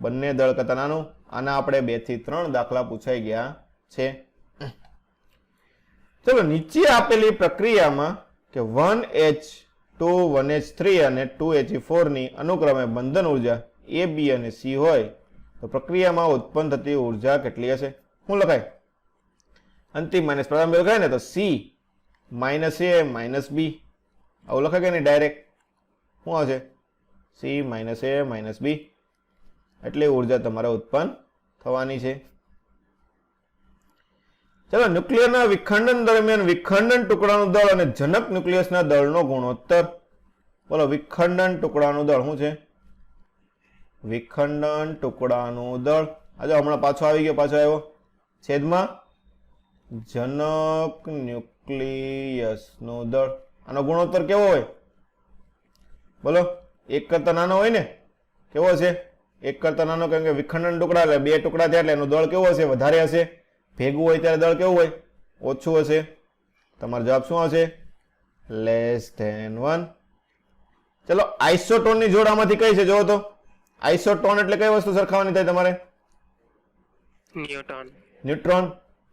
બંને દળ કરતા નાનું. આના આપણે 2 થી 3 દાખલા પૂછાઈ ગયા છે. ચલો, નીચે આપેલી પ્રક્રિયામાં કે 1H2 1H3 અને 2He4 ની અનુક્રમે બંધન ઉર્જા A, B અને C હોય તો પ્રક્રિયામાં ઉત્પન્ન થતી ઉર્જા કેટલી હશે? શું લખાય? અંતિમ માઇનસ પ્રારંભિક લખાય ને. તો C minus A minus B આવું લખાય કે નહીં? ડાયરેક્ટ શું આવશે? C minus A minus B. એટલી ઉર્જા તમારે ઉત્પન્ન થવાની છે. ચલો, ન્યુક્લિયરના વિખંડન દરમિયાન વિખંડન ટુકડાનું દળ અને જનક ન્યુક્લિયસના દળનો ગુણોત્તર. બોલો, વિખંડન ટુકડાનું દળ શું છે? વિખંડન ટુકડાનું દળ. આજે હમણાં પાછો આવી ગયો, પાછો આવ્યો. છેદમાં જનક ન્યુક્લિયસનું દળ. આનો ગુણોત્તર કેવો હોય? બોલો, 1 કરતા નાનો હોય ને. કેવો છે? 1 કરતા નાનો. કેમ કે વિખંડન ટુકડા એટલે 2 ટુકડા થયા એટલે એનું દળ કેવું હશે? વધારે હશે. ભેગું હોય ત્યારે દળ કેવું હોય? ઓછું હશે. તમારો જવાબ શું આવશે? Less than 1. ચલો આઇસોટોનની જોડ આમાંથી કઈ છે જોવો તો. આઇસોટોન એટલે કઈ વસ્તુ સરખાવવાની થાય તમારે? ન્યૂટન. ન્યુટ્રોન.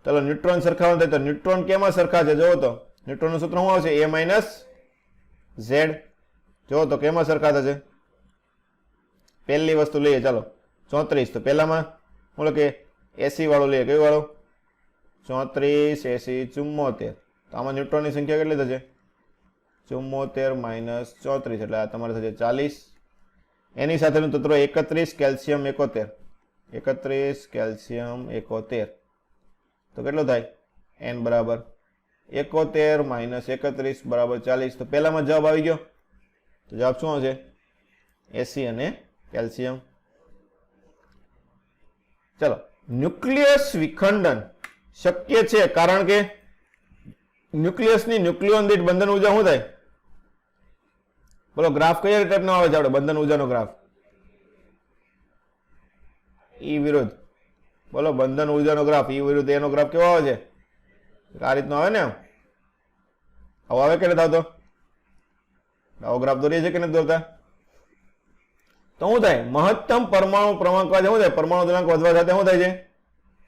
ચલો ન્યુટ્રોન સરખાવવાનું થાય તો ન્યુટ્રોન કેમાં સરખા છે જોવો તો. ન્યુટ્રોનનું સૂત્ર શું આવશે? a minus Z. જોવો તો કેમાં સરખા થશે? પહેલી વસ્તુ લઈએ ચાલો 34. તો પહેલામાં હું લખીએ એસી વાળો લઈએ. કયું વાળો? 34 80 74. તો આમાં ન્યુટ્રોનની સંખ્યા કેટલી થશે? 74 માઇનસ 34 એટલે આ તમારે થશે 40. એની સાથેનું તત્વ 31 કેલ્શિયમ 71. 31 કેલ્શિયમ 71 તો કેટલો થાય? n બરાબર 71 માઇનસ 31 બરાબર 40. તો પહેલામાં જવાબ આવી ગયો. તો જવાબ શું આવશે? એસી અને કેલ્શિયમ. ચલો ન્યુક્લિયસ વિખંડન શક્ય છે કારણ કે ન્યુક્લિયસની ન્યુક્લિયોન દીઠ બંધન ઉર્જા શું થાય? બોલો ગ્રાફ કયા ટાઈપનો આવે છે આપણે બંધન ઉર્જાનો ગ્રાફ? ઈ વિરુદ્ધ. બોલો બંધન ઉર્જાનો ગ્રાફ ઈ વિરુદ્ધ એનો ગ્રાફ કેવો આવે છે? આ રીતનો આવે ને આમ. આવો આવે કે નથી આવતો? આવો ગ્રાફ દોરીએ છે કે નથી દોરતા? તો શું થાય? મહત્તમ પરમાણુ ક્રમાંક શું થાય? પરમાણુ ક્રમાંક વધવા સાથે શું થાય છે?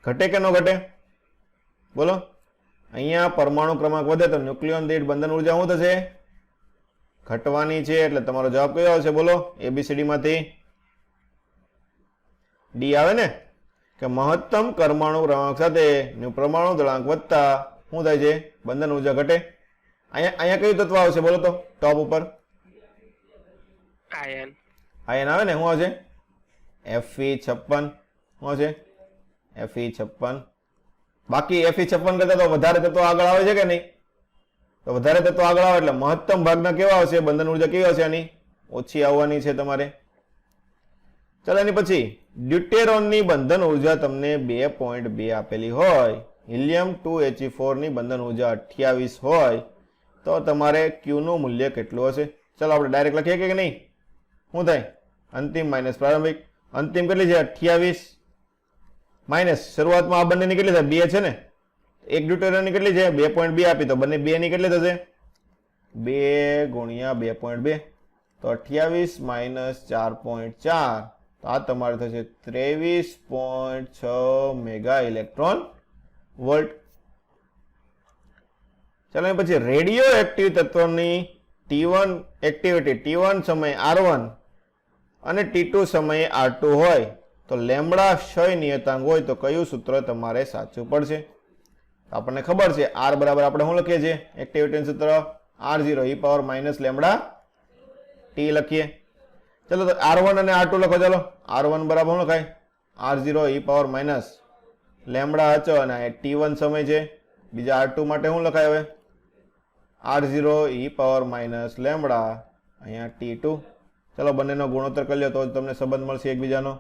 ઘટે કે ન ઘટે? બોલો અહીંયા પરમાણુ ક્રમાંક વધે તો ન્યુક્લિયોન દીઠ બંધન ઉર્જા શું થશે? ઘટવાની છે. એટલે તમારો જવાબ કયો આવશે? બોલો એબીસીડી માંથી ડી આવે ને કે મહત્તમ પરમાણુ ક્રમાંક સાથે પરમાણુ દળાંક વધતા શું થાય છે? બંધન ઉર્જા ઘટે. અહીંયા કયું તત્વ આવશે બોલો તો? ટોપ ઉપર આયન. આયન આવે ને. શું આવશે? Fe56. શું આવશે? Fe56. બાકી Fe56 કરતા તો વધારે તત્વો આગળ આવે છે કે નહીં? તો વધારે તત્વો આગળ આવે એટલે મહત્તમ ભાગના કેવા આવશે? બંધન ઉર્જા કેવી આવશે? આની ઓછી આવવાની છે તમારે. ચાલો એની પછી ડ્યુટેરોનની બંધન ઉર્જા તમને 2.2 આપેલી હોય, હિલિયમ 2He4 ની બંધન ઉર્જા 28 હોય તો તમારે Q નું મૂલ્ય કેટલું હશે? ચાલો આપણે ડાયરેક્ટ લખીએ કે નહીં? શું થાય? અંતિમ માઇનસ પ્રારંભિક. અંતિમ કેટલી છે? 28 માઇનસ શરૂઆતમાં આ બંનેની કેટલી થાય? 2 છે ને. એક ડ્યુટેરોનની કેટલી છે? 2.2 આપી તો બંને 2 ની કેટલી થશે? 2 ગુણ્યા 2.2 તો 28 માઇનસ 4.4 તો આ તમારે થશે 23.6 મેગા ઇલેક્ટ્રોન વોલ્ટ. ચાલો પછી radio active તત્વની T1 activity T1 સમય R1 અને T2 સમયે R2 હોય તો લેમ્બડા ક્ષય નિયતાંક હોય તો કયું સૂત્ર તમારે સાચું પડશે? આપણને ખબર છે R બરાબર આપણે શું લખીએ છીએ? એક્ટિવિટીનું સૂત્ર R0 e power minus lambda T લખીએ. ચલો તો R1 અને R2 લખો. ચાલો R1 બરાબર શું લખાય? R0 e power minus lambda હચો અને T1 સમય છે. બીજા R2 માટે શું લખાય હવે? R0 e power minus lambda અહીંયા T2. ચલો બંનેનો ગુણોત્તર કરી લો તો જ તમને સંબંધ મળશે એકબીજાનો.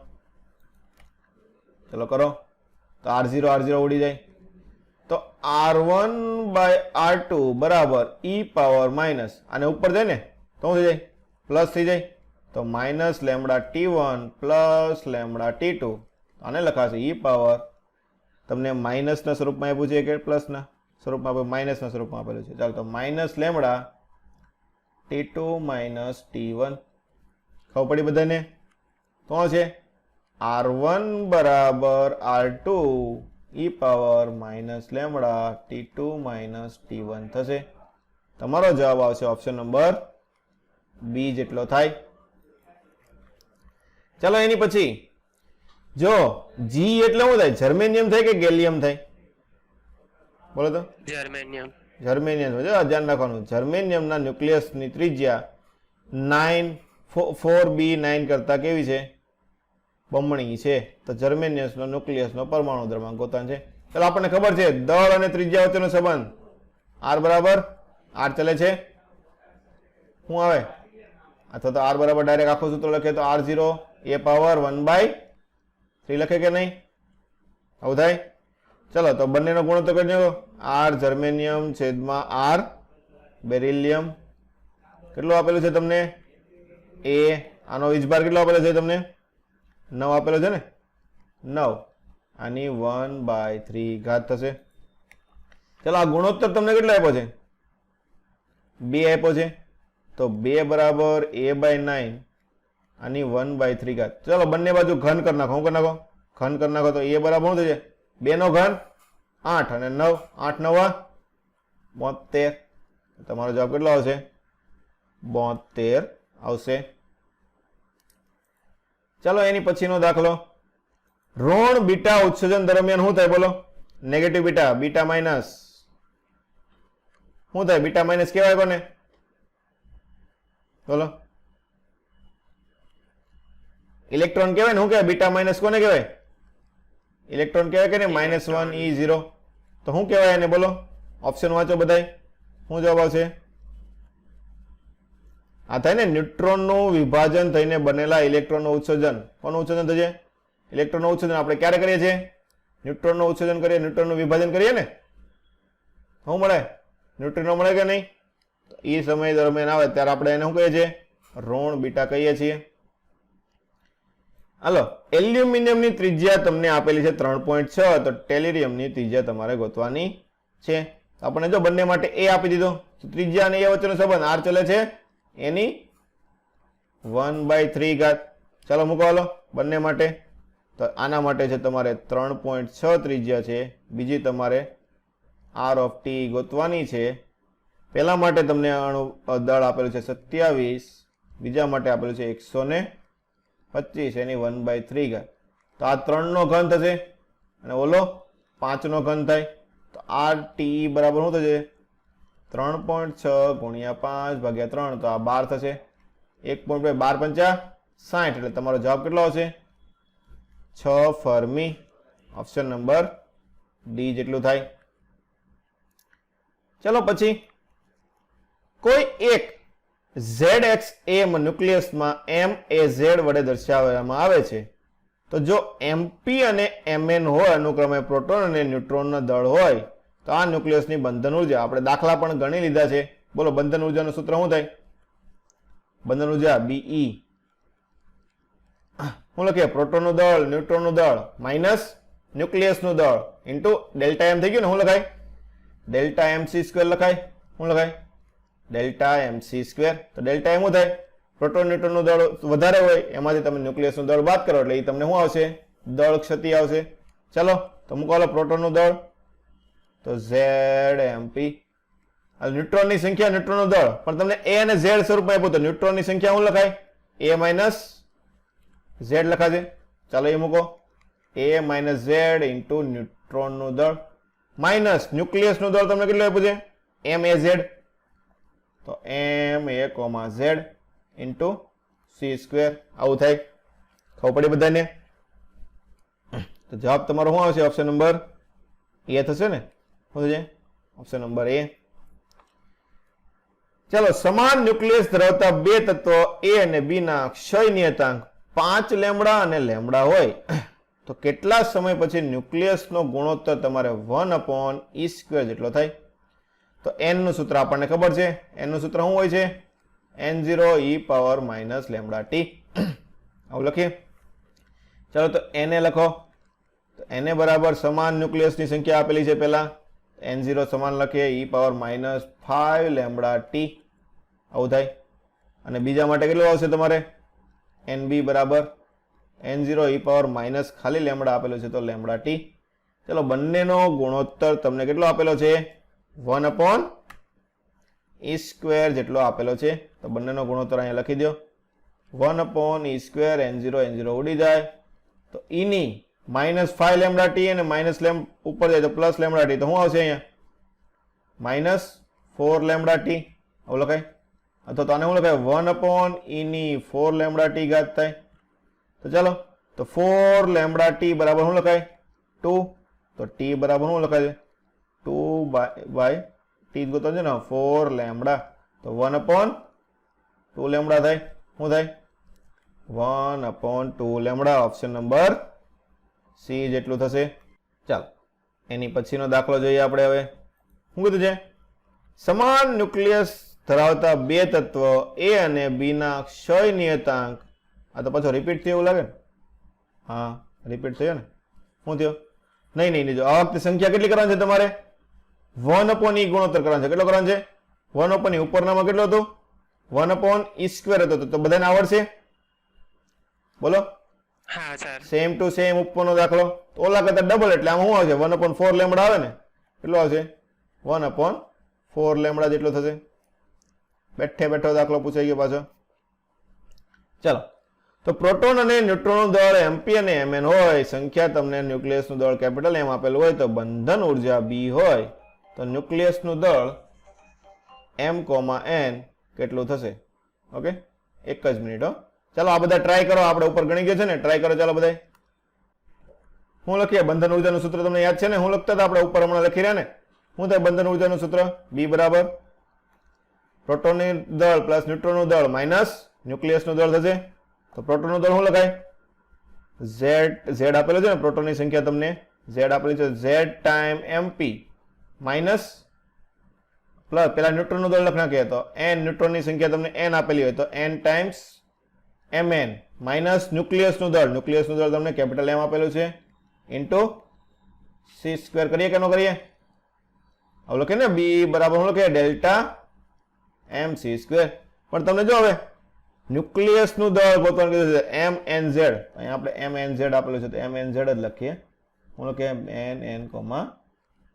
ચલો કરો તો R0 ઉડી જાય તો R1 બાય R2 બરાબર e પાવર માઇનસ અને ઉપર જાય ને તો શું થઈ જાય? પ્લસ થઈ જાય. તો minus lambda T1 plus lambda T2 આને લખાશે e પાવર. તમને માઇનસના સ્વરૂપમાં આપ્યું છે કે પ્લસના સ્વરૂપમાં આપ્યું? માઇનસના સ્વરૂપમાં આપેલું છે. ચાલો તો minus lambda T2 minus T1 ખબર પડી બધાને? તો છે R1 બરાબર R2 e power minus lambda T2 minus T1 થશે. તમારો જવાબ આવશે ઓપ્શન નંબર બી જેટલો થાય. ચાલો એની પછી જો જી એટલે શું થાય? જર્મેનિયમ થાય કે ગેલિયમ થાય? બોલો તો. જર્મેનિયમ. જર્મેનિયમ ધ્યાન રાખવાનું. જર્મેનિયમના ન્યુક્લિયસની ત્રિજ્યા 4b9 કરતા કેવી છે? બમણી છે. તો જર્મેનિયમનો ન્યુક્લિયસનો પરમાણુ દ્રવ્યાંક ગોતવાનો છે. ચાલો આપણને ખબર છે દળ અને ત્રિજ્યા વચ્ચેનો સંબંધ R બરાબર R ચલે છે. શું આવે? અથવા તો R બરાબર ડાયરેક્ટ આખું સૂત્ર લખે તો R0 એ પાવર 1/3 લખે કે નહીં? આવું થાય. ચલો તો બંનેનો ગુણોત્તર કરી દો. R જર્મેનિયમ છેદમાં R બેરિલિયમ કેટલું આપેલું છે તમને? એ આનો વીજભાર કેટલો આપેલો છે તમને? 9 આપેલો છે ને? 9 આની 1/3 ઘાત થશે. ચલો આ ગુણોત્તર તમને કેટલો આપ્યો છે? 2 આપ્યો છે. તો 2 બરાબર a/9 આની 1/3 ઘાત. ચલો બંને બાજુ ઘન કરી નાખો. શું કરી નાખો? ઘન કરી નાખો તો a બરાબર શું થશે? 2 નો ઘન 8 અને 9, 8 9 72. તમારો જવાબ કેટલો આવશે? 72 આવશે. ચાલો એની પછીનો દાખલો. ઋણ બીટા ઉત્સર્જન દરમિયાન શું થાય બોલો? Negative beta, beta minus. શું થાય? બીટા માઇનસ કહેવાય કોને? બોલો. ઇલેક્ટ્રોન કહેવાય ને. શું કહેવાય? બીટા માઇનસ કોને કહેવાય? ઇલેક્ટ્રોન કહેવાય કે ને? -1 E0. તો શું કહેવાય એને બોલો? ઓપ્શન વાંચો બધાય. શું જવાબ આવશે? આ થાય ને ન્યુટ્રોનનું વિભાજન થઈને બનેલા ઇલેક્ટ્રોનનું ઉત્સર્જન. કોનું ઉત્સર્જન થશે? ઇલેક્ટ્રોનનું ઉત્સર્જન આપણે ક્યારે કરીએ છીએ? ન્યુટ્રોનનું ઉત્સર્જન કરીએ, ન્યુટ્રોનનું વિભાજન કરીએ ને. શું મળે? ન્યુટ્રિનો મળે કે નહીં? એ સમય દરમિયાન આવે ત્યારે આપણે એને શું કહીએ છીએ? ઋણ બીટા કહીએ છીએ. હાલો, એલ્યુમિનિયમની ત્રિજ્યા તમને આપેલી છે 3.6, તો ટેલિરિયમની ત્રિજ્યા તમારે ગોતવાની છે. આપણે જો બંને માટે a આપી દીધો, ત્રિજ્યા અને a વચ્ચેનો સંબંધ r ચલે છે એની 1/3 ઘાત. ચાલો મૂકો હાલો બંને માટે. તો આના માટે છે તમારે 3.6 ત્રિજ્યા છે, બીજી તમારે r of t ગોતવાની છે. પહેલા માટે તમને અણુ દળ આપેલું છે 27, બીજા માટે આપેલું છે 125, એની 1/3 ઘાત. તો આ 3 નો ઘન થશે અને ઓલો 5 નો ઘન થાય. તો RT બરાબર શું થશે? 3.6 ગુણ્યા 5 ભાગ્યા 3, તો આ 12 થશે. 1.2 12 × 5 = 60. એટલે તમારો જવાબ કેટલો આવશે? 6 ફર્મી. ઓપ્શન નંબર ડી જેટલું થાય. ચલો પછી કોઈ એક ZXM ન્યુક્લિયસમાં MAZ વડે દર્શાવવામાં આવે છે. તો જો MP અને MN હોય અનુક્રમે પ્રોટોન અને ન્યુટ્રોનના દળ હોય તો આ ન્યુક્લિયસની બંધન ઉર્જા, આપણે દાખલા પણ ગણી લીધા છે. બોલો બંધન ઉર્જાનું સૂત્ર શું થાય? બંધન ઉર્જા BE. શું લખીએ? પ્રોટોનનું દળ, ન્યુટ્રોનનું દળ માઇનસ ન્યુક્લિયસનું દળ ઇન્ટુ ડેલ્ટા M થઈ ગયું ને. શું લખાય? ડેલ્ટા MC² લખાય. શું લખાય? Delta MC². તો ડેલ્ટા M શું થાય? પ્રોટોન ન્યુટ્રોનનું દળ વધારે હોય એમાંથી તમે ન્યુક્લિયસનું દળ બાદ કરો એટલે એ તમને શું આવશે? દળ ક્ષતિ આવશે. ચલો તો મૂકો પ્રોટોનનું દળ, તો ZMP. ન્યુટ્રોનની સંખ્યા, ન્યુટ્રોનનું દળ, પણ તમને A અને Z સ્વરૂપમાં આપ્યું તો ન્યુટ્રોનની સંખ્યા શું લખાય? A - Z લખાશે. ચાલો એ મૂકો. A - Z ઇન્ટુ ન્યુટ્રોનનું દળ માઇનસ ન્યુક્લિયસનું દળ તમને કેટલું આપ્યું છે? MAZ. તો MA, Z ઇન્ટુ C². આવું થાય. ખબર પડી બધાને? તો જવાબ તમારો શું આવશે? ઓપ્શન નંબર એ થશે ને. શું થશે? Option number A. ચાલો, સમાન ન્યુક્લિયસ ધરાવતા બે તત્વો A અને B ના ક્ષય નિયતાંક 5 લેમ્બડા અને લેમ્બડા હોય તો કેટલા સમય પછી ન્યુક્લિયસનો ગુણોત્તર તમારે 1/E² જેટલો થાય? તો n નું સૂત્ર આપણને ખબર છે. n નું સૂત્ર શું હોય છે? N0e⁻ λt. આવું લખીએ. ચાલો તો Na લખો. તો Na બરાબર સમાન ન્યુક્લિયસની સંખ્યા આપેલી છે પહેલા. N0 સમાન લખીએ e⁻ -5 λt. આવું થાય. અને બીજા માટે કેટલું આવશે તમારે? Nb બરાબર N0e⁻ ખાલી લેમ્બડા આપેલું છે તો λt. ચલો બંનેનો ગુણોત્તર તમને કેટલો આપેલો છે? 1/E² જેટલો આપેલો છે. તો બંનેનો ગુણોત્તર અહીંયા લખી દો. 1/E². N0 ઉડી જાય તો E ની -5 λt અને માઇનસ ઉપર જાય તો પ્લસ λt. તો શું આવશે અહીંયા? -4 λt. આવું લખાય. અથવા તો આને શું લખાય? 1/E ની 4 λt ઘાત થાય. તો ચાલો તો 4 λt બરાબર શું લખાય? 2. તો t બરાબર શું લખાય? 2/t ગોતો છે ને 4 લેમ્બડા. તો 1/2 લેમ્બડા થાય. શું થાય? 1/2 લેમ્બડા. ઓપ્શન નંબર સી જેટલું થશે. ચાલો એની પછીનો દાખલો જોઈએ આપણે હવે. શું કીધું છે? સમાન ન્યુક્લિયસ ધરાવતા બે તત્વો A અને B ના ક્ષય નિયતાંક. આ તો પાછો રિપીટ થયો એવું લાગે ને? હા રિપીટ થયો ને. શું થયો? નહીં. જો આ વખતે સંખ્યા કેટલી કરવાની છે તમારે? 1/E ગુણોત્તર કરવાનો છે. કેટલો કરવાનો છે? 1/E ઉપરનામાં કેટલું હતું? 1/e² હતો તો બધાને આવડશે? બોલો. હા સર. સેમ ટુ સેમ ઉપરનો દાખલો તો ઓલા કરતા ડબલ એટલે આમાં શું આવશે? 1/4 લેમડા આવે ને, કેટલો આવશે? 1/4 લેમડા જેટલો થશે. બેઠે બેઠો દાખલો પૂછાઈ ગયો પાછો. ચાલો, તો પ્રોટોન અને ન્યુટ્રોનનું દળ mp અને mn હોય, સંખ્યા તમને ન્યુક્લિયસનું દળ કેપિટલ M આપેલું હોય, તો બંધન ઉર્જા b હોય, તો ન્યુક્લિયસનું દળ m, n કેટલું થશે? ઓકે, એક જ મિનિટ હો. ચાલો આ બધા ટ્રાય કરો. આપણે ઉપર ગણી ગયો છે ને, ટ્રાય કરો ચાલો બધા. હું લખીએ બંધન ઉર્જાનું સૂત્ર તમને યાદ છે ને? હું લખતા હતા આપણે ઉપર હમણાં લખી રહ્યા ને. શું થાય બંધન ઉર્જાનું સૂત્ર? b બરાબર પ્રોટોનની દળ પ્લસ ન્યુટ્રોનનું દળ માઇનસ ન્યુક્લિયસનું દળ થશે. તો પ્રોટોનનું દળ શું લખાય? z આપેલું છે ને, પ્રોટોનની સંખ્યા તમને z આપેલી છે, z time mp minus plus પેલા ન્યુટ્રોનનું દળ લખ નાખીએ તો n, ન્યુટ્રોનની સંખ્યા તમને n આપેલી હોય તો n ટાઈમ્સ mn માઇનસ ન્યુક્લિયસનું દળ તમને કેપિટલ M આપેલું છે ઇન્ટુ c² કરીએ કે ન કરીએ? હવે લખીએ ને b બરાબર શું લખીએ? Delta mc². પણ તમને જો હવે ન્યુક્લિયસનું દળ ગોતવાનું કીધું છે mnz, અહીંયા આપણે mnz આપેલું છે તો mnz જ લખીએ. હું લખીએ nn,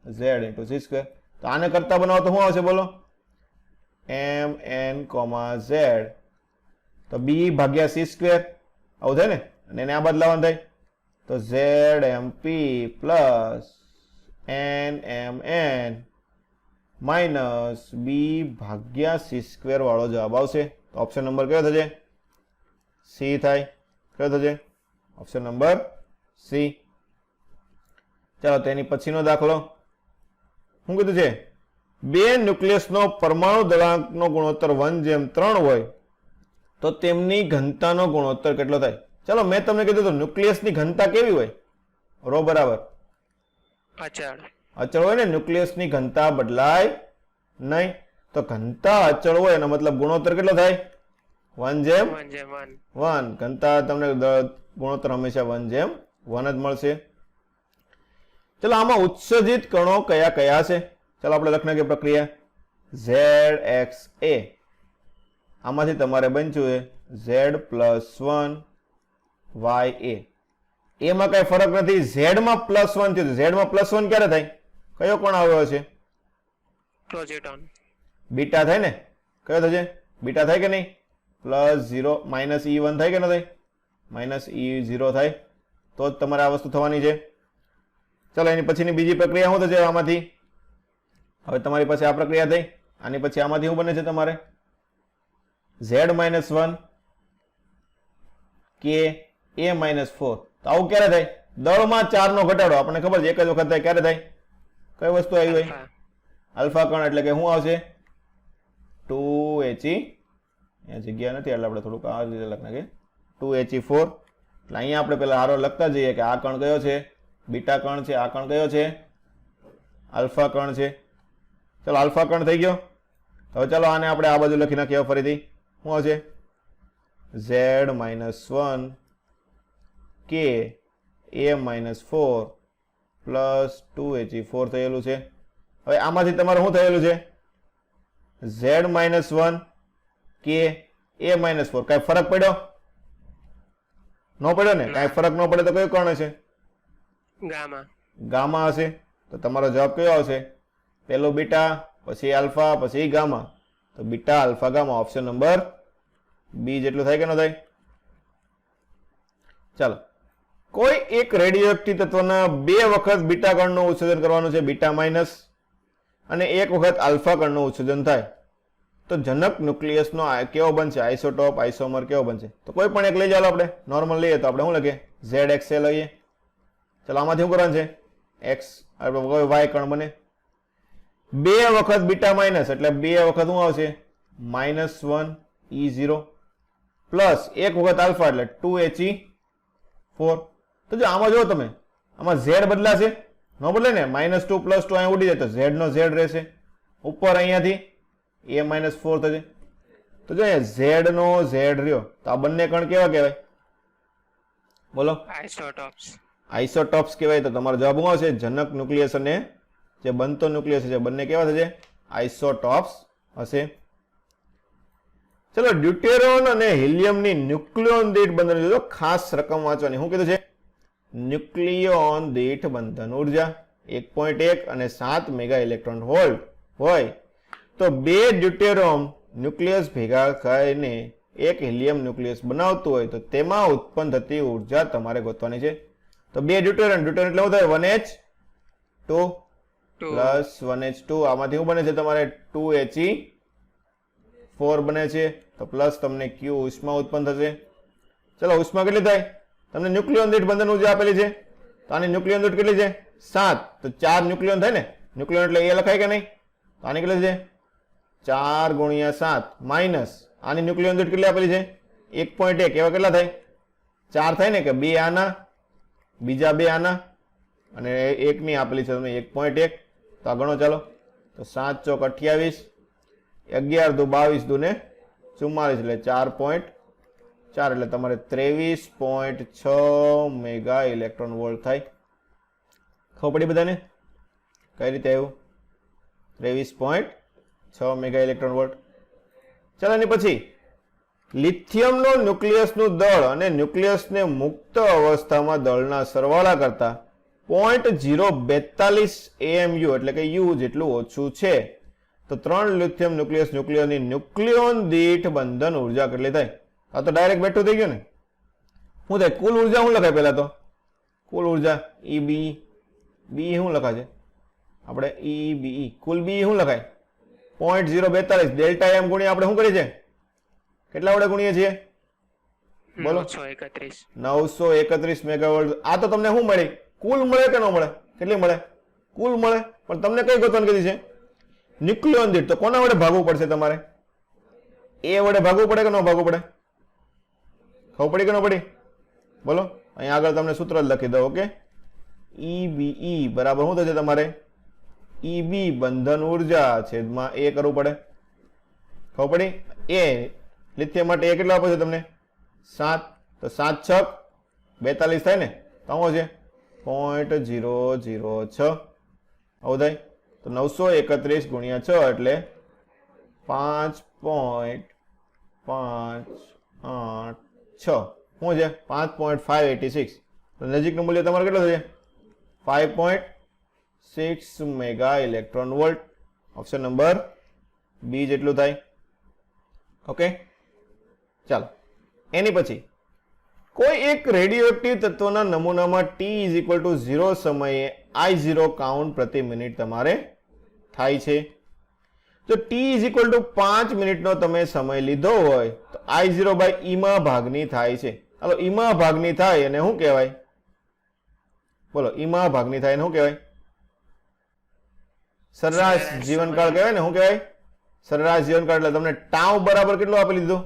z ઇન્ટુ c². તો આને કરતા બનાવો તો શું આવશે બોલો? mn, z તો b ભાગ્યા c², આવું થાય ને, અને એને આ બદલાવાનું થાય તો zmp plus nmn minus b ભાગ્યા c² વાળો જવાબ આવશે. તો ઓપ્શન નંબર કયો થશે? સી થાય. કયો થશે? Option number C. ચાલો તેની પછીનો દાખલો શું કીધું છે? બે ન્યુક્લિયસનો પરમાણુ દળાંકનો ગુણોત્તર 1:3 હોય તો તેમની ઘનતાનો ગુણોત્તર કેટલો થાય? ચાલો મેં તમને કીધું તો ન્યુક્લિયસની ઘનતા કેવી હોય? રો બરાબર અચળ હોય ને, ન્યુક્લિયસની ઘનતા બદલાય નહીં. તો ઘનતા અચળ હોય એનો મતલબ ગુણોત્તર કેટલો થાય? 1:1. ઘનતા તમને ગુણોત્તર હંમેશા 1:1 જ મળશે. ચલો આમાં ઉત્સર્જિત કણો કયા કયા છે? ચાલો આપણે લખી નાખીએ પ્રક્રિયા. ZXA આમાંથી તમારે બન્યું Z+1 YA. એમાં કઈ ફરક નથી. Z માં +1 થયું. Z માં +1 ક્યારે થાય? કયો કોણ આવ્યો છે? પ્રોજેક્ટોન. બીટા થાય ને? કયો થશે? બીટા થાય કે નહીં? +0 -E1 થાય કે ન થાય? -E0 થાય તો જ તમારે આ વસ્તુ થવાની છે. ચલો એની પછીની બીજી પ્રક્રિયા શું થશે આમાંથી? હવે તમારી પાસે આ પ્રક્રિયા થઈ. આની પછી આમાંથી શું બને છે તમારે? Z-1 Ka -4. તો આવું ક્યારે થાય? દળમાં 4 નો ઘટાડો. આપણને ખબર છે એક જ વખત થાય. ક્યારે થાય? કઈ વસ્તુ આવી હોય? આલ્ફા કણ. એટલે કે શું આવશે? 2He. અહીંયા જગ્યા નથી એટલે આપણે થોડુંક આ રીતે લખ નાખીએ 2He4. એટલે અહીંયા આપણે પેલા આરો લખતા જઈએ કે આ કણ કયો છે? બીટા કણ છે. આ કણ કયો છે? આલ્ફા કણ છે. ચલો આલ્ફા કણ થઈ ગયો. હવે ચાલો આને આપણે આ બાજુ લખી નાખીએ ફરીથી. શું આવશે? Z-1 Ka -4 પ્લસ 2He4 થયેલું છે. હવે આમાંથી તમારે શું થયેલું છે? Z-1 Ka -4. કઈ ફરક પડ્યો? ન પડ્યો ને? કઈ ફરક ન પડે તો કયું કણ હશે? ગામા હશે. તો તમારો જવાબ કયો આવશે? પેલો બીટા, પછી આલ્ફા, પછી ગામા. તો beta alpha gamma. Option number B જેટલું થાય કે ન થાય? ચાલો, કોઈ એક રેડિયોએક્ટિવ તત્વના 2 વખત બીટા કણનું ઉત્સર્જન કરવાનું છે, બીટા માઇનસ, અને 1 વખત આલ્ફા કણનું ઉત્સર્જન થાય તો જનક ન્યુક્લિયસનો કેવો બનશે? આઇસોટોપ, આઇસોમર કેવો બનશે? તો કોઈ પણ એક લઈ જાઓ. આપણે નોર્મલ લઈએ તો આપણે શું લખીએ? ZXA લઈએ. ચાલો આમાંથી શું કરવાનું છે? X Y કણ બને. 2 વખત બીટા માઇનસ એટલે 2 વખત શું આવશે? -1E0 પ્લસ 1 વખત આલ્ફા એટલે 2He4. તો જો આમાં જો તમે આમાં Z બદલાશે? ન બદલે ને. -2 + 2 અહીંયા ઉડી જાય તો Z નો Z રહેશે. ઉપર અહીંયાથી A -4 થશે. તો જો અહીંયા Z નો Z રહ્યો તો આ બંને કણ કેવા કહેવાય? બોલો. આઇસોટોપ્સ કહેવાય. તો તમારો જવાબ શું આવશે? જનક ન્યુક્લિયસ અને જે બનતો ન્યુક્લિયસ છે બંને કેવા થશે? આઇસોટોપ્સ હશે. ચલો ડ્યુટેરોન અને હિલિયમની ન્યુક્લિયોન દીઠ બંધન જોજો, ખાસ રકમ વાંચવાની. શું કીધું છે? ન્યુક્લિયોન દીઠ બંધન ઉર્જા 1.1 અને 7 મેગા ઇલેક્ટ્રોન વોલ્ટ હોય તો 2 ડ્યુટેરોન ન્યુક્લિયસ ભેગા થઈને એક હિલિયમ ન્યુક્લિયસ બનાવતું હોય તો તેમાં ઉત્પન્ન થતી ઉર્જા તમારે ગોતવાની છે. તો 2 ડ્યુટેરોન એટલે શું થાય? 1h2 plus 1h2. આમાંથી શું બને છે તમારે? 2he4 બને છે. તો પ્લસ તમને Q ઉષ્મા ઉત્પન્ન થશે. ચલો ઉષ્મા કેટલી થાય? તમને ન્યુક્લિયોન દીઠ બંધન ઉર્જા આપેલી છે તો આની ન્યુક્લિયોન દીઠ કેટલી છે? 7. તો 4 ન્યુક્લિયોન થાય ને, ન્યુક્લિયોન એટલે એ લખાય કે નહીં? તો આની કેટલી છે? 4 ગુણ્યા 7 માઇનસ આની ન્યુક્લિયોન દીઠ કેટલી આપેલી છે? 1.1. એવા કેટલા થાય? 4 થાય ને, કે 2 આના, બીજા 2 આના અને 1 ની આપેલી છે તમને 1.1. તો આ ગણો ચાલો. તો 7 ચોક 28, 11 દુ 22 દુ ને 44 એટલે 4.4 એટલે તમારે 23.6 મેગા ઇલેક્ટ્રોન વોલ્ટ થાય. ખબર પડી બધાને કઈ રીતે આવ્યું? 23.6 મેગા ઇલેક્ટ્રોન વોલ્ટ. ચાલો એની પછી લિથિયમનો ન્યુક્લિયસનું દળ અને ન્યુક્લિયસને મુક્ત અવસ્થામાં દળના સરવાળા કરતા 0.042 AMU એટલે કે U જેટલું ઓછું છે તો 3 લિથિયમ ન્યુક્લિયસની ન્યુક્લિયોન દીઠ બંધન ઉર્જા કેટલી થાય? આ તો ડાયરેક્ટ બેઠું થઈ ગયું ને. શું થાય? કુલ ઉર્જા શું લખાય? પહેલા તો કુલ ઉર્જા EB, બી શું લખાય છે આપણે? EBE. કુલ બી શું લખાય? 0.042 ડેલ્ટા એમ ગુણ્યા આપણે શું કરીએ છીએ? કેટલા વડે ગુણીએ છીએ? બોલો. 931 મેગાવોલ્ટ. આ તો તમને શું મળી? કુલ મળે કે ન મળે? કેટલી મળે? કુલ મળે. પણ તમને કઈ ગોતવાની કીધી છે? ન્યુક્લિયોન દીઠ. તો કોના વડે ભાગવું પડશે તમારે? એ વડે ભાગવું પડે કે ન ભાગવું પડે? ખબર પડી કે ન પડી? બોલો. અહીંયા આગળ તમને સૂત્ર જ લખી દો. ઓકે. EBE બરાબર શું થશે તમારે? EB બંધન ઉર્જા છેદમાં એ કરવું પડે. ખબર પડી? એ લિથિયમ માટે એ કેટલા આપે છે તમને? 7. તો 7 6 42 થાય ને. તો શું છે? 0.006 આવું થાય. તો 931 ગુણ્યા 6 એટલે 5.586 શું છે? 5.586. તો નજીકનું મૂલ્ય તમારે કેટલું થશે? 5.6 mega electron volt. Option number B જેટલું થાય. ઓકે. ચાલો એની પછી કોઈ એક રેડિયોએક્ટિવ તત્વના નમૂનામાં T=0 સમયે I0 કાઉન્ટ પ્રતિ મિનિટ તમારે થાય છે. જો T=5 મિનિટનો તમે સમય લીધો હોય તો I0 બાય ઈમા ભાગની થાય છે. હાલો ઈમા ભાગની થાય અને શું કહેવાય? બોલો. ઈમા ભાગની થાય અને શું કહેવાય? સરેરાશ જીવનકાળ કહેવાય ને. શું કહેવાય? સરેરાશ જીવનકાળ. એટલે તમને ટાઉ બરાબર કેટલું આપી લીધું?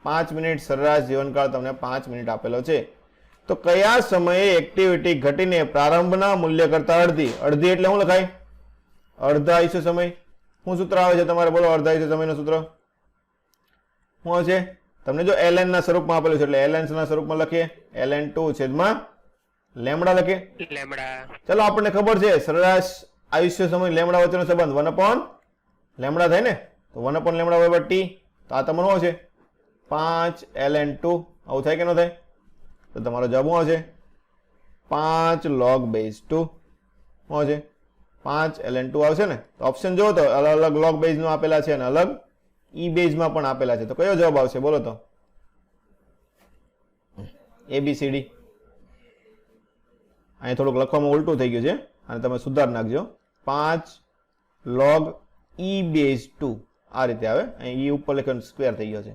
5 મિનિટ. સરેરાશ જીવનકાળ તમને 5 મિનિટ આપેલો છે. તો કયા સમયે એક્ટિવિટી ઘટીને પ્રારંભના મૂલ્ય કરતા અડધી એટલે શું લખાય? અડધા આયુષ્ય સમય. શું સૂત્ર આવે છે તમારે? બોલો. અડધા આયુષ્ય સમયનું સૂત્ર શું છે? તમને જો ln ના સ્વરૂપમાં આપેલું છે એટલે ln ના સ્વરૂપમાં લખીએ. ln2 છેદમાં લેમ્બડા લખીએ. ચલો આપણને ખબર છે સરેરાશ આયુષ્ય સમય લેમ્બડા વચ્ચેનો સંબંધ 1/λ થાય ને. તો 1/λ/t. તો આ તમારું શું છે? 5 ln2. આવું થાય કે ન થાય? તો તમારો જવાબ શું આવશે? 5 log base 2. શું છે? 5 ln2 આવશે ને. તો ઓપ્શન જો તો અલગ અલગ log base નો આપેલા છે અને અલગ e base માં પણ આપેલા છે. તો કયો જવાબ આવશે? બોલો તો. ABCD. અહીં થોડુંક લખવામાં ઉલટું થઈ ગયું છે અને તમે સુધાર નાખજો. 5 log e base 2 આ રીતે આવે. અહીં e ઉપર લખવાનું સ્ક્વેર થઈ ગયો છે.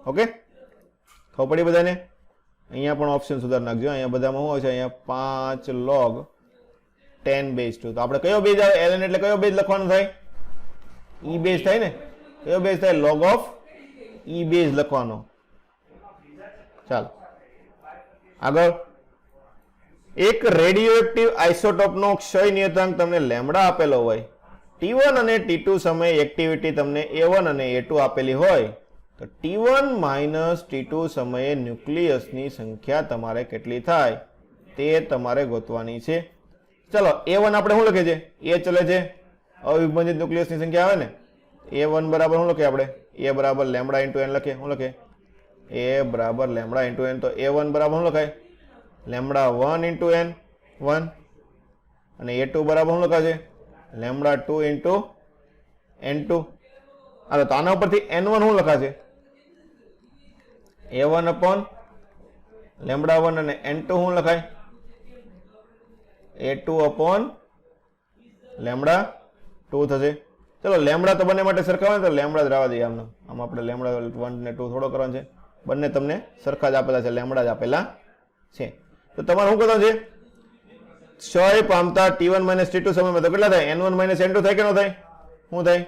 ઓકે. ખબર પડી બધાને? અહીંયા પણ ઓપ્શન સુધાર નાખજો. અહીંયા બધામાં શું હોય છે? અહીંયા 5 log 10 base 2. તો આપણે કયો બેઝ આવે? ln એટલે કયો બેઝ લખવાનો થાય? e બેઝ થાય ને. કયો બેઝ થાય? log of e બેઝ લખવાનો. ચાલો આગળ. એક રેડિયોએક્ટિવ આઇસોટોપનો ક્ષય નિયતાંક તમને લેમ્બડા આપેલો હોય. T1 અને T2 સમયે એક્ટિવિટી તમને A1 અને A2 આપેલી હોય તો T1 - T2 સમયે ન્યુક્લિયસની સંખ્યા તમારે કેટલી થાય તે તમારે ગોતવાની છે. ચલો A1 આપણે શું લખીએ છીએ? A ચલે છે. અવિભાજિત ન્યુક્લિયસની સંખ્યા આવે ને. A1 બરાબર શું લખીએ આપણે? એ બરાબર લેમડા ઇન્ટુ એન લખીએ. શું લખીએ? એ બરાબર લેમડા ઇન્ટુ એન. તો એ વન બરાબર શું લખાય? Lambda one into N 1. અને એ ટુ બરાબર શું લખાશે? Lambda two into N two. હા, તો આના ઉપરથી એન વન શું લખાશે? A one upon lambda one અને એન ટુ શું લખાય? A two upon lambda two થશે. ચલો લેમડા તો બંને માટે સરખા હોય તો લેમડા જ રહેવા દઈએ. આમ આપણે લેમડા 1 ને 2 થોડો કરવાનો છે. બંને તમને સરખા જ આપેલા છે, લેમડા જ આપેલા છે. તો તમારે શું કરવાનું છે? ક્ષય પામતા T1 - T2 સમયમાં તો કેટલા થાય? N1 - N2 થાય કે ન થાય? શું થાય?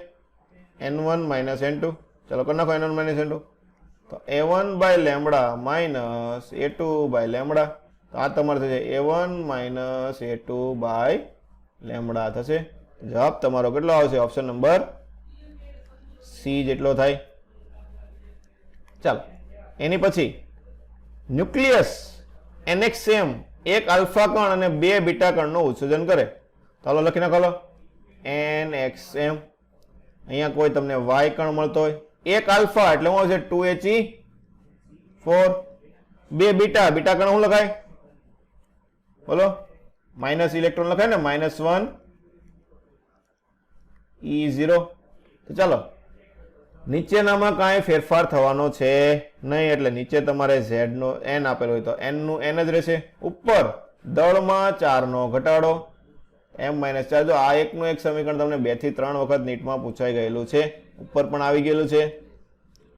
N1 - N2. ચલો કરી નાખો N1 - N2. તો A1 by lambda minus A2 by lambda. તો આ તમારે થશે A1 - A2 બાય લેમડા થશે. જવાબ તમારો કેટલો આવશે? ઓપ્શન નંબર સી જેટલો થાય. ચાલો એની પછી ન્યુક્લિયસ NXM એક આલ્ફા કણ અને 2 બીટા કણનું ઉત્સર્જન કરે. ચાલો લખી નાખો. NXM. અહીંયા કોઈ તમને Y કણ મળતો હોય, એક આલ્ફા એટલે શું હશે? 2He4. 2 બીટા કણ શું લખાય? બોલો, માઇનસ ઇલેક્ટ્રોન લખાય ને, -1 E0. તો ચાલો નીચેનામાં કાંઈ ફેરફાર થવાનો છે નહીં, એટલે નીચે તમારે Z નો N આપેલો હોય તો N નું N જ રહેશે. ઉપર દળમાં 4 નો ઘટાડો M-4. જો આ એકનું એક સમીકરણ તમને 2 થી 3 વખત નીટમાં પૂછાઈ ગયેલું છે, ઉપર પણ આવી ગયેલું છે.